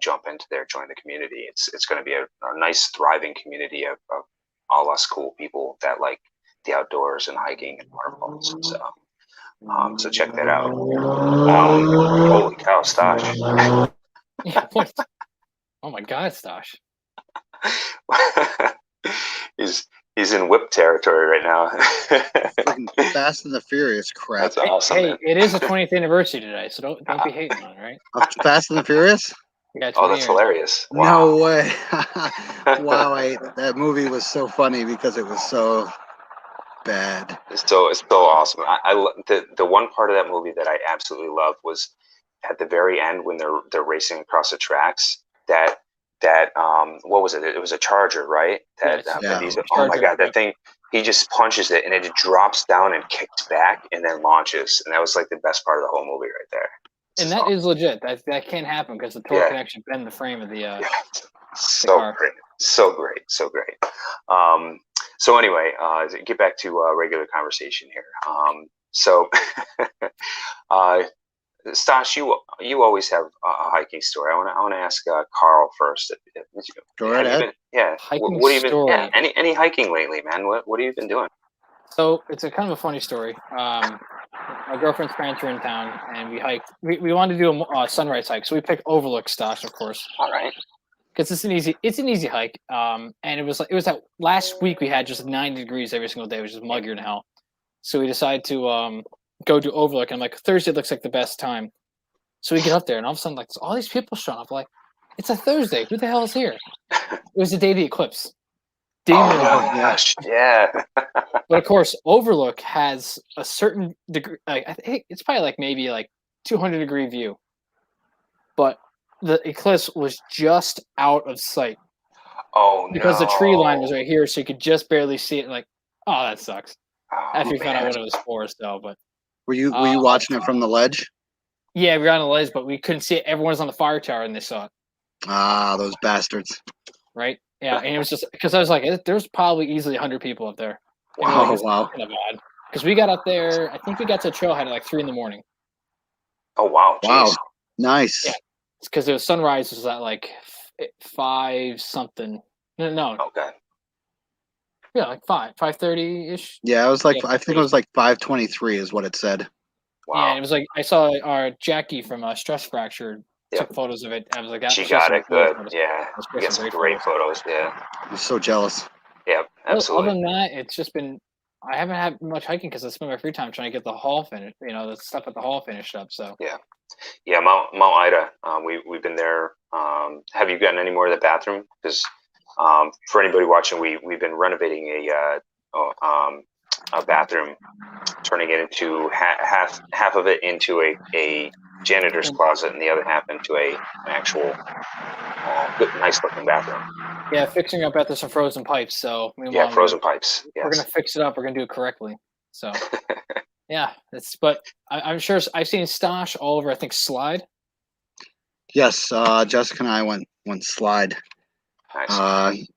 jump into there, join the community. It's going to be a nice, thriving community of all us cool people that like the outdoors and hiking and waterfalls. So check that out. Holy cow, Stash! Yeah, what? Oh my God, Stash. He's in whip territory right now. Fast and the Furious crap. That's awesome. Hey, man. it is the 20th anniversary today, so don't be hating on it, right? Fast and the Furious? We got Oh, 20 that's years. hilarious! Wow. No way. Wow, that movie was so funny because it was so bad. It's so awesome. The one part of that movie that I absolutely loved was at the very end when they're racing across the tracks. That what was it? It was a Charger, right? That Yes. Vin Diesel- Charger, oh my God, that yep. thing! He just punches it and it drops down and kicks back and then launches, and that was like the best part of the whole movie right there. And that is legit. That can't happen because the torque can actually bend the frame of the so car. great, so great, so great. So anyway, to get back to regular conversation here. So, Stash, you always have a hiking story. I want to ask Carl first. Go right ahead. Hiking what have you been? story. Yeah, any hiking lately, man? What have you been doing? So it's a kind of a funny story. My girlfriend's parents are in town, and we hiked. We wanted to do a sunrise hike, so we picked Overlook Stash, of course. All right. Because it's an easy hike. And it was that last week we had just 90 degrees every single day, which is muggier than hell. So we decided to go do Overlook, and I'm like, Thursday looks like the best time. So we get up there, and all of a sudden, like, all these people showing up. Like, it's a Thursday. Who the hell is here? It was the day of the eclipse. Oh gosh, yeah. But of course, Overlook has a certain degree. I think it's probably maybe 200-degree view, but the eclipse was just out of sight. Oh, because the tree line was right here, so you could just barely see it. Like, oh, that sucks. Oh, After we found out man. what it was for, still, but Were you watching it from the ledge? yeah, we were on the ledge, but we couldn't see it. Everyone was on the fire tower, and they saw it. Ah, those bastards. Right? Yeah, and it was just because I was like, there's probably easily 100 people up there. Wow, wow. Kind of odd. Because we got up there, I think we got to the trailhead at 3 a.m. Oh wow, Wow. jeez. Yeah, Nice. it's because the sunrise was at 5 something. No. Oh god. Yeah, 5:30 ish. Yeah, it was Yeah, I think it was 5:23 is what it said. Wow. Yeah, it was I saw our Jackie from Stress Fracture Yep. took photos of it. I was like, She got it good. Photos. Yeah. You got some great photos. Yeah. I'm so jealous. Yep. Absolutely. Other than that, it's just been. I haven't had much hiking because I spend my free time trying to get the hall finished. The stuff at the hall finished up. So Yeah, Mount Ida. We've been there. Have you gotten any more of the bathroom? Because for anybody watching, we've been renovating a bathroom, turning it into half of it into a janitor's closet and the other half into an actual good, nice looking bathroom. yeah, fixing up after some frozen pipes. So Yeah, frozen pipes. Yes. We're gonna fix it up. We're gonna do it correctly. So yeah, but I'm sure I've seen Stash all over. I think Slide. Yes, Jessica and I went slide. Nice.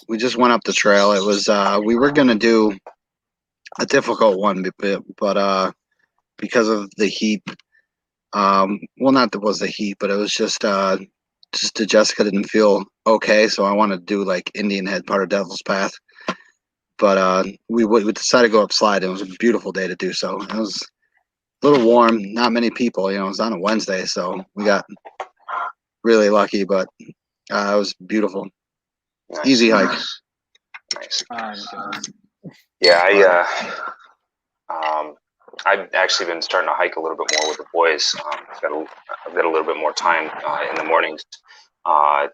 We just went up the trail. It was we were gonna do a difficult one, but because of the heat, well, not that was the heat, but it was just Jessica didn't feel okay, so I wanted to do Indian Head, part of Devil's Path. But we decided to go up slide. It was a beautiful day to do so. It was a little warm, not many people. It was on a Wednesday, so we got really lucky, but it was beautiful. Nice. Easy hike. Nice. Yeah, I've actually been starting to hike a little bit more with the boys. I've got a little bit more time in the mornings, I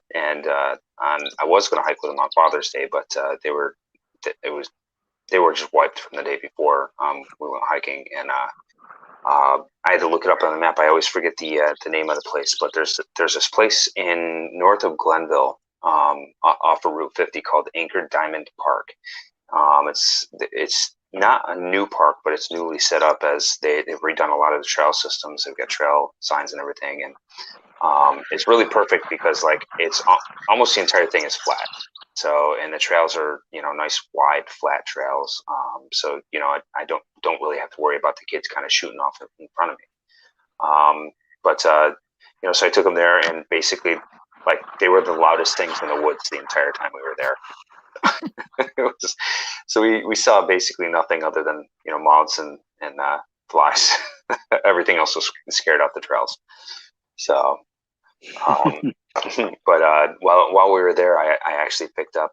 was going to hike with them on Father's Day, but they were just wiped from the day before we went hiking, and I had to look it up on the map. I always forget the name of the place, but there's this place in north of Glenville, off of Route 50, called Anchored Diamond Park. It's not a new park, but it's newly set up, as they've redone a lot of the trail systems. They've got trail signs and everything, and it's really perfect because like it's almost the entire thing is flat. So, and the trails are, nice wide flat trails. So, I don't really have to worry about the kids kind of shooting off in front of me. So I took them there, and basically, like, they were the loudest things in the woods the entire time we were there. So we saw basically nothing other than moths and flies. Everything else was scared off the trails. So, but while we were there, I actually picked up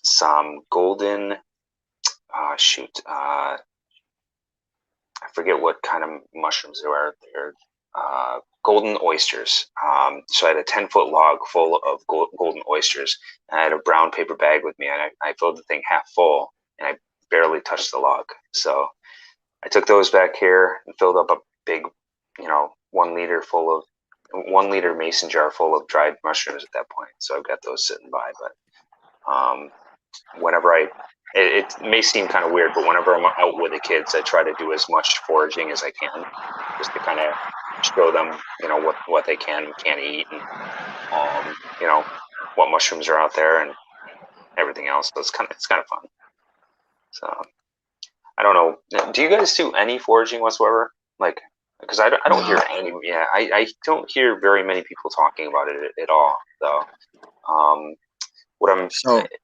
some golden. I forget what kind of mushrooms they were. They're golden oysters. So I had a 10-foot log full of golden oysters. And I had a brown paper bag with me, and I filled the thing half full, and I barely touched the log. So I took those back here and filled up a big, 1 liter mason jar full of dried mushrooms at that point. So I've got those sitting by. But whenever it may seem kind of weird, but whenever I'm out with the kids, I try to do as much foraging as I can, just to kind of show them, what they can and can't eat, and what mushrooms are out there and everything else. So it's kind of fun. So I don't know. Do you guys do any foraging whatsoever? Like, because I don't hear any. Yeah, I don't hear very many people talking about it at all, though.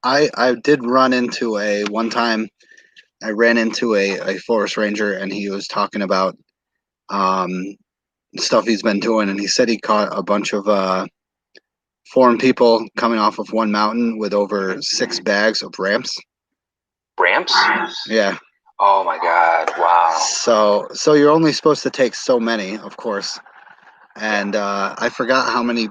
I did run into one time. I ran into a forest ranger, and he was talking about stuff he's been doing, and he said he caught a bunch of foreign people coming off of one mountain with over 6 bags of ramps. Ramps? Yeah. Oh my God! Wow. So you're only supposed to take so many, of course, and I forgot how many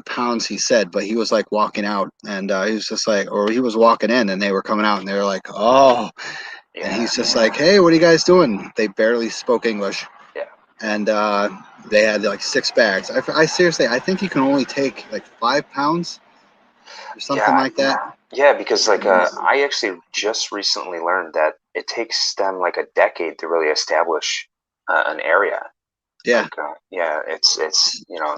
pounds he said, but he was like walking out, and he was just like, or he was walking in, and they were coming out, and they were like, oh, and he's just like, hey, what are you guys doing? They barely spoke English. Yeah. And they had like 6 bags. I seriously, I think you can only take like 5 pounds or something like that. Yeah, because like I actually just recently learned that it takes them like a decade to really establish an area. Yeah. Like, it's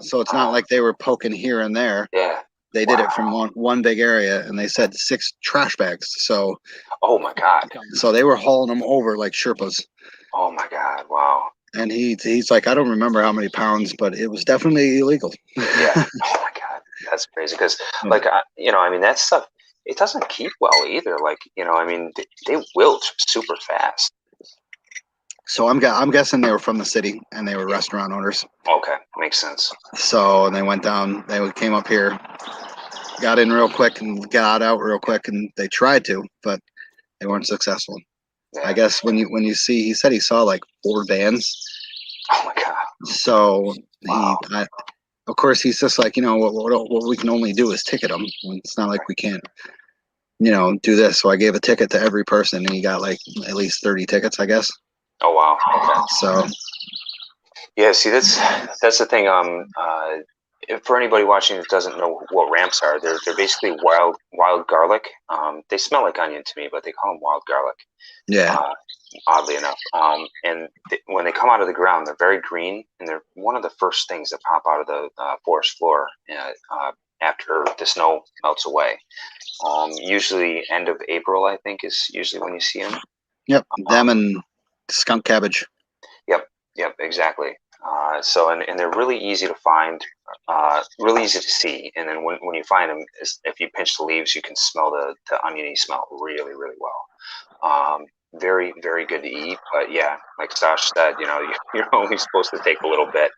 So it's not like they were poking here and there. Yeah. They did it from one big area, and they said 6 trash bags. So. Oh my God. So they were hauling them over like Sherpas. Oh my God! Wow. And he's like, I don't remember how many pounds, but it was definitely illegal. Yeah. Oh my God, that's crazy. Because like I mean, that stuff, it doesn't keep well either. Like I mean, they wilt super fast. So I'm guessing they were from the city, and they were restaurant owners. Okay, makes sense. So they went down. They came up here, got in real quick, and got out real quick, and they tried to, but they weren't successful. Yeah. I guess when you see, he said he saw like 4 vans. Oh my God! So of course, he's just like, what we can only do is ticket them. It's not like we can't, do this. So I gave a ticket to every person, and he got like at least 30 tickets, I guess. Oh wow! Okay. So. Yeah, see, that's the thing. For anybody watching that doesn't know what ramps are, they're basically wild garlic. They smell like onion to me, but they call them wild garlic. Yeah. Oddly enough, and when they come out of the ground, they're very green, and they're one of the first things that pop out of the forest floor after the snow melts away. Usually end of April, I think, is usually when you see them. Yep, them and skunk cabbage. Yep, exactly. So they're really easy to find, really easy to see, and then when you find them, if you pinch the leaves, you can smell the oniony smell really, really well. Very, very good to eat, but yeah, like Sash said, you're only supposed to take a little bit.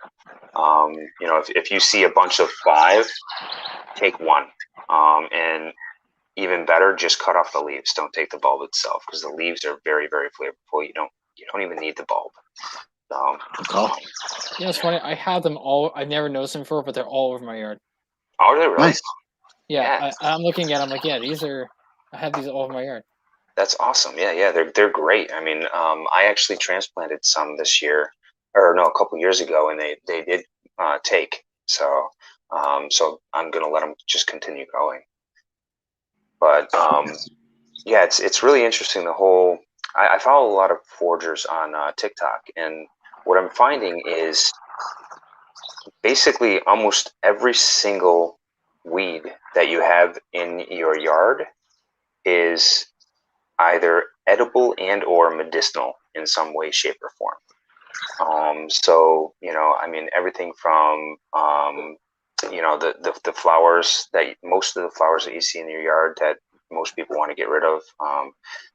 You know, if you see a bunch of 5, take 1. And even better, just cut off the leaves. Don't take the bulb itself, because the leaves are very, very flavorful. You don't even need the bulb. Yeah, it's funny. I have them all. I've never noticed them before, but they're all over my yard. Are they really? Nice. Yeah, I'm looking at them like, yeah, I have these all over my yard. That's awesome. Yeah, they're great. I mean, I actually transplanted some this year, or no, a couple years ago, and they did take. So I'm gonna let them just continue growing. But yeah, it's really interesting. The whole I follow a lot of foragers on TikTok, and what I'm finding is basically almost every single weed that you have in your yard is either edible and or medicinal in some way, shape, or form. So you know, I mean, everything from you know, the flowers that most of the flowers that you see in your yard that most people want to get rid of,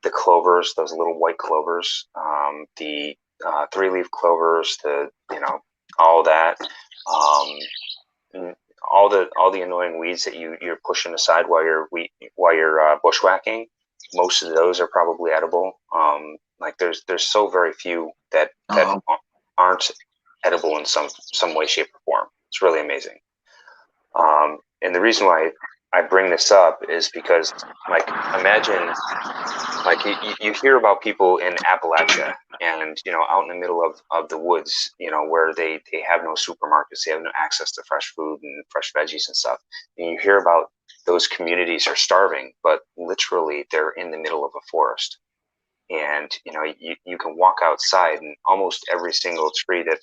the clovers, those little white clovers, the 3-leaf clovers, you know, all that, all the annoying weeds that you're pushing aside while you're bushwhacking. Most of those are probably edible. Like there's so very few that aren't edible in some way, shape, or form. It's really amazing. And the reason why I bring this up is because, like, imagine, like, you hear about people in Appalachia and, you know, out in the middle of the woods, you know, where they have no supermarkets, they have no access to fresh food and fresh veggies and stuff. And you hear about those communities are starving, but literally they're in the middle of a forest. And, you know, you can walk outside and almost every single tree that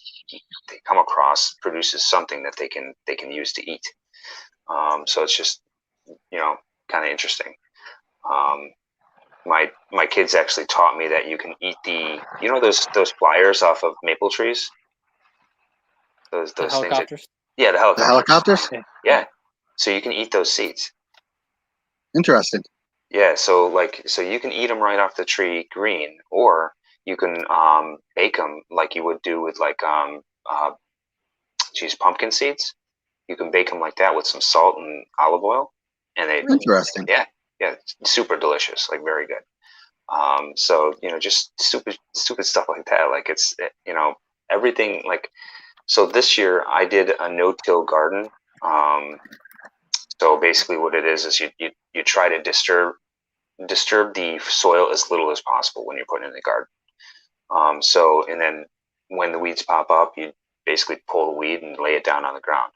they come across produces something that they can use to eat. So it's just, you know, kind of interesting. My kids actually taught me that you can eat you know, those flyers off of maple trees. Those The things. helicopters. Yeah, the The helicopters. helicopters? Yeah. So you can eat those seeds. Interesting. Yeah. So you can eat them right off the tree green, or you can bake them like you would do with pumpkin seeds. You can bake them like that with some salt and olive oil, and Interesting. yeah, super delicious, like very good. So you know, just stupid stuff like that. Like you know, everything like. So this year I did a no-till garden. So basically, what it is you try to disturb the soil as little as possible when you're putting in the garden. So and then when the weeds pop up, you basically pull the weed and lay it down on the ground.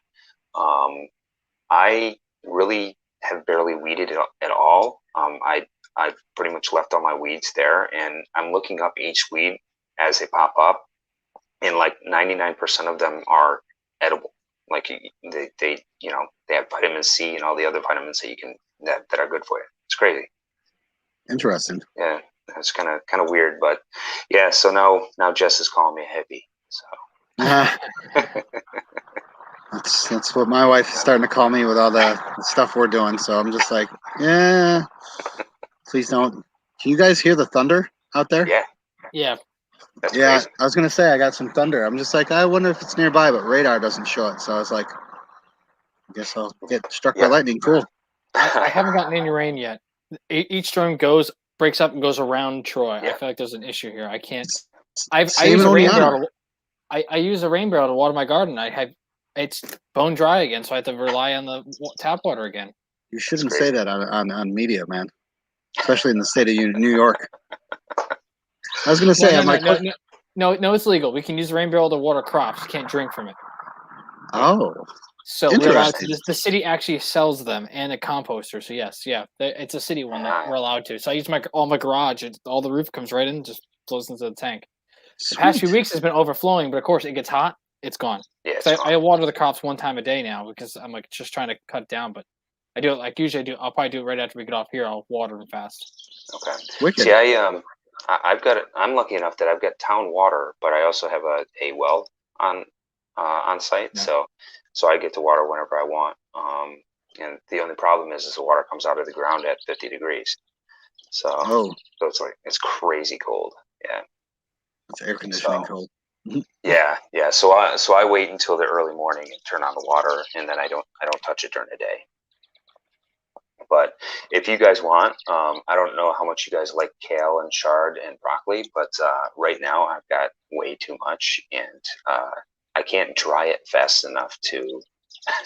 I really have barely weeded it at all. I've pretty much left all my weeds there, and I'm looking up each weed as they pop up, and like 99% of them are edible. Like they you know, they have vitamin C and all the other vitamins that are good for you. It's crazy. Interesting. Yeah, it's kind of weird, but yeah. So now Jess is calling me a hippie. So. That's what my wife is starting to call me with all the stuff we're doing. So I'm just like, yeah, please don't. Can you guys hear the thunder out there? Yeah. Yeah. That's Yeah, crazy. I was gonna say I got some thunder. I'm just like, I wonder if it's nearby, but radar doesn't show it. So I was like, I guess I'll get struck by lightning. Cool. I haven't gotten any rain yet. Each storm breaks up and goes around Troy. Yeah. I feel like there's an issue here. I can't. I use a rain barrel. I use a rain barrel to water my garden. It's bone dry again, so I have to rely on the tap water again. You shouldn't say that on media, man. Especially in the state of New York. I was gonna say, no, it's legal. We can use the rain barrel to water crops. You can't drink from it. Oh. So we're allowed to. The city actually sells them and a composter. So yes, it's a city one that we're allowed to. So I use all my garage. All the roof comes right in, just flows into the tank. The past few weeks has been overflowing, but of course it gets hot. It's gone. Yeah, I water the crops one time a day now because I'm like just trying to cut it down. But I do it like usually I do. I'll probably do it right after we get off here. I'll water them fast. Okay. Wicked. See, I've got. I'm lucky enough that I've got town water, but I also have a well on site. Yeah. So I get to water whenever I want. And the only problem is the water comes out of the ground at 50 degrees. So it's crazy cold. Yeah. It's air conditioning cold. Yeah, yeah. So I wait until the early morning and turn on the water, and then I don't touch it during the day. But if you guys want, I don't know how much you guys like kale and chard and broccoli, but right now I've got way too much, and I can't dry it fast enough to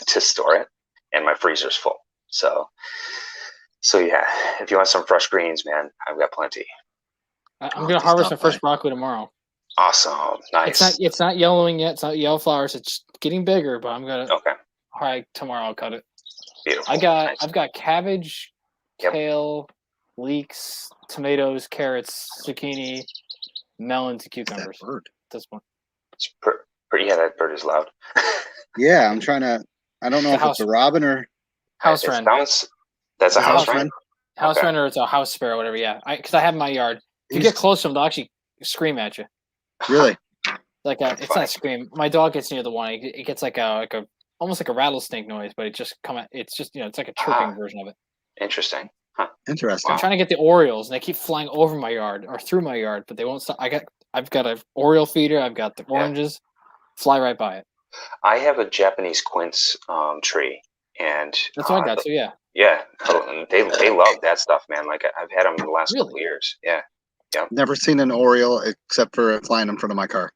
store it, and my freezer's full. So yeah, if you want some fresh greens, man, I've got plenty. I'm gonna harvest my first broccoli tomorrow. Awesome, nice. It's not yellowing yet. It's not yellow flowers. It's getting bigger, but I'm gonna. Okay. All right, tomorrow I'll cut it. Beautiful. I've got cabbage, kale, leeks, tomatoes, carrots, zucchini, melons, and cucumbers. That bird. At this point. Yeah, that bird is loud. Yeah, I'm trying to. I don't know if it's a robin or house wren. That's a house wren. House wren, or it's a house sparrow, whatever. Yeah, because I have in my yard. If you get close to them, they'll actually scream at you. Really? It's not a scream. My dog gets near the one. It gets like a almost like a rattlesnake noise, but it's just it's like a chirping version of it. Interesting. Huh. Interesting. I'm trying to get the orioles, and they keep flying over my yard or through my yard, but they won't stop. I've got an oriole feeder. I've got the oranges. Fly right by it. I have a Japanese quince tree, and that's what I got. So yeah. Yeah, and they love that stuff, man. Like I've had them in the last couple of years. Yeah. Yeah. Never seen an oriole except for flying in front of my car.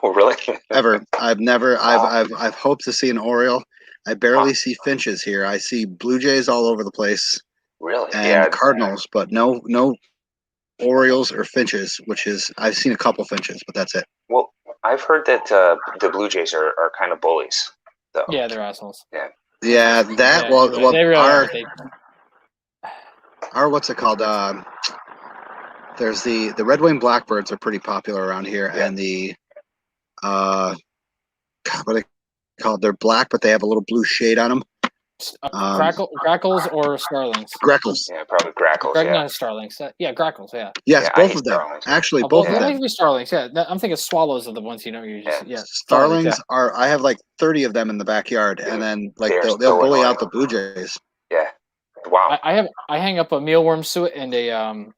Oh, really? Ever. I've hoped to see an oriole. I barely see finches here. I see blue jays all over the place. Really? And cardinals, but no orioles or finches, I've seen a couple finches, but that's it. Well, I've heard that the blue jays are kind of bullies, though. Yeah, they're assholes. Yeah. Yeah, that yeah, well they really our what's it called? There's the red-winged blackbirds are pretty popular around here, and the what are they called? They're black, but they have a little blue shade on them. Grackles or starlings? Grackles. Yeah, probably grackles. Not starlings. Yeah, grackles. Yeah. Yes, both of them. Starlings. Actually, both of them. They might be starlings. Yeah, I'm thinking swallows are the ones Yeah. Starlings are. I have like 30 of them in the backyard, and then like they'll bully out the blue jays. Yeah. Wow. I hang up a mealworm suet and a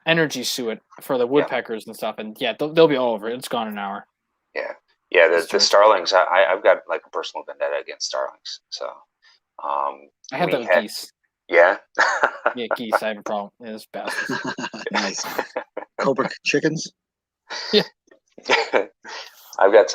energy suet for the woodpeckers and stuff, and they'll be all over it. It's gone in an hour. Yeah. Yeah, the starlings. I've got like a personal vendetta against starlings. So, I have that with geese. Yeah. Yeah, geese. I have a problem. It's bastards. Nice. Cobra chickens. Yeah. I've got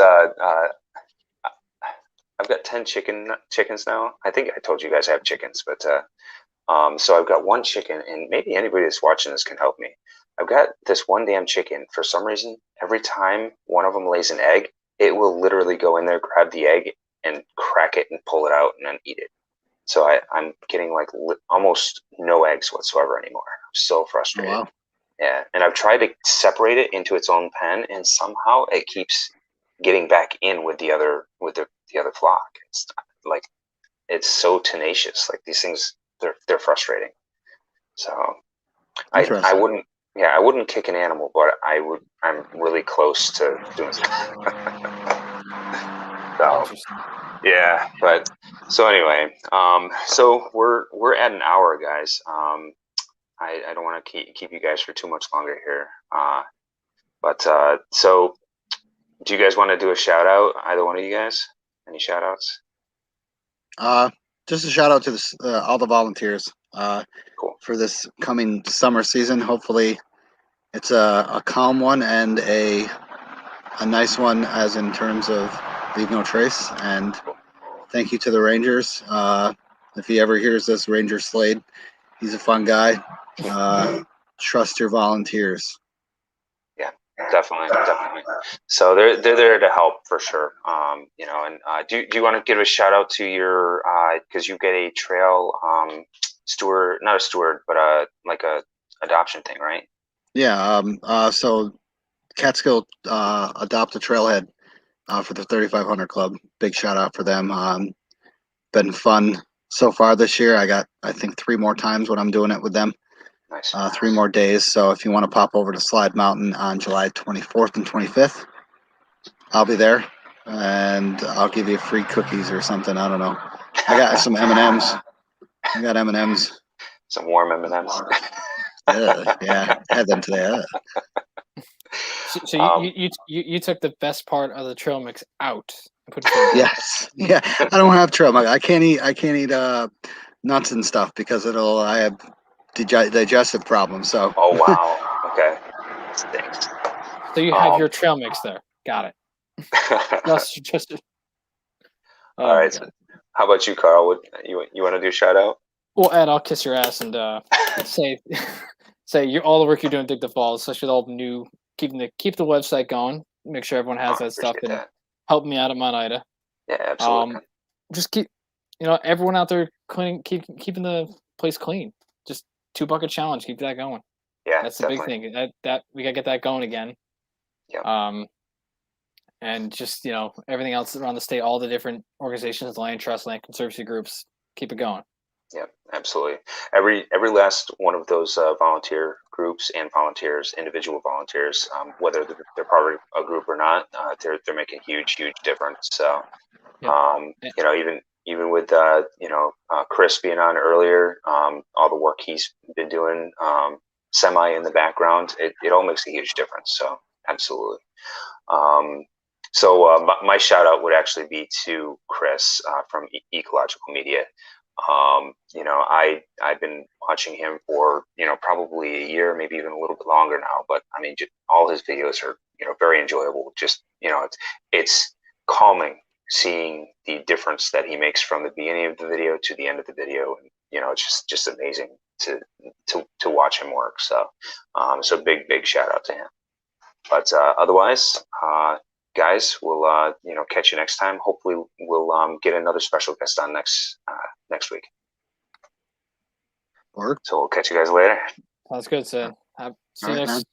10 chickens now. I think I told you guys I have chickens, but so I've got one chicken, and maybe anybody that's watching this can help me. I've got this one damn chicken. For some reason, every time one of them lays an egg, it will literally go in there, grab the egg, and crack it and pull it out and then eat it. So I'm getting like almost no eggs whatsoever anymore. I'm so frustrated. Oh, wow. Yeah, and I've tried to separate it into its own pen, and somehow it keeps getting back in with the other flock. It's like it's so tenacious. Like these things, they're frustrating. So I wouldn't kick an animal, but I would. I'm really close to doing something. So yeah, but so anyway, so we're at an hour, guys. I don't want to keep you guys for too much longer here. But so do you guys want to do a shout out? Either one of you guys? Any shout outs? Just a shout out to all the volunteers Cool. for this coming summer season. Hopefully it's a calm one and a nice one, as in terms of leave no trace. And thank you to the Rangers. If he ever hears this, Ranger Slade, he's a fun guy. Trust your volunteers. Yeah, definitely. So they're there to help for sure. And do you want to give a shout out to your because you get a trail steward, not a steward, but like a adoption thing, right? Yeah. So Catskill Adopt a Trailhead for the 3500 Club. Big shout out for them. Been fun so far this year. I got, I think, 3 more times when I'm doing it with them. Nice. 3 more days. So if you want to pop over to Slide Mountain on July 24th and 25th, I'll be there, and I'll give you free cookies or something. I don't know. I got some M&Ms. I got M&Ms. Some warm M&Ms. Yeah, had them today. So you took the best part of the trail mix out and put it in. Yes. Yeah. I don't have trail mix. I can't eat nuts and stuff because I have digestive problems. So. Oh wow. Okay. Stinks. So you have your trail mix there. Got it. Just. All right. So how about you, Carl? What you want to do? Shout out. Well, Ed, I'll kiss your ass and say all the work you're doing, Dig the Falls, especially with all the new keep the website going. Make sure everyone has that stuff and help me out at Mount Ida. Yeah, absolutely. Just keep everyone out there cleaning, keeping the place clean. Just 2 bucket challenge, keep that going. Yeah, that's the big thing. That we gotta get that going again. Yeah. And just everything else around the state, all the different organizations, land trust, land conservancy groups, keep it going. Yeah, absolutely. Every last one of those volunteer groups and volunteers, individual volunteers, whether they're part of a group or not, they're making a huge difference. So, even with Chris being on earlier, all the work he's been doing, semi in the background, it all makes a huge difference. So, absolutely. So my shout out would actually be to Chris from EcoLogical Media. I've been watching him for probably a year, maybe even a little bit longer now. But I mean, all his videos are very enjoyable. Just it's calming seeing the difference that he makes from the beginning of the video to the end of the video, and it's just amazing to watch him work. So so big shout out to him. But otherwise, guys, we'll catch you next time. Hopefully, we'll get another special guest on next week. Work. So we'll catch you guys later. Sounds good, Sid. See you next.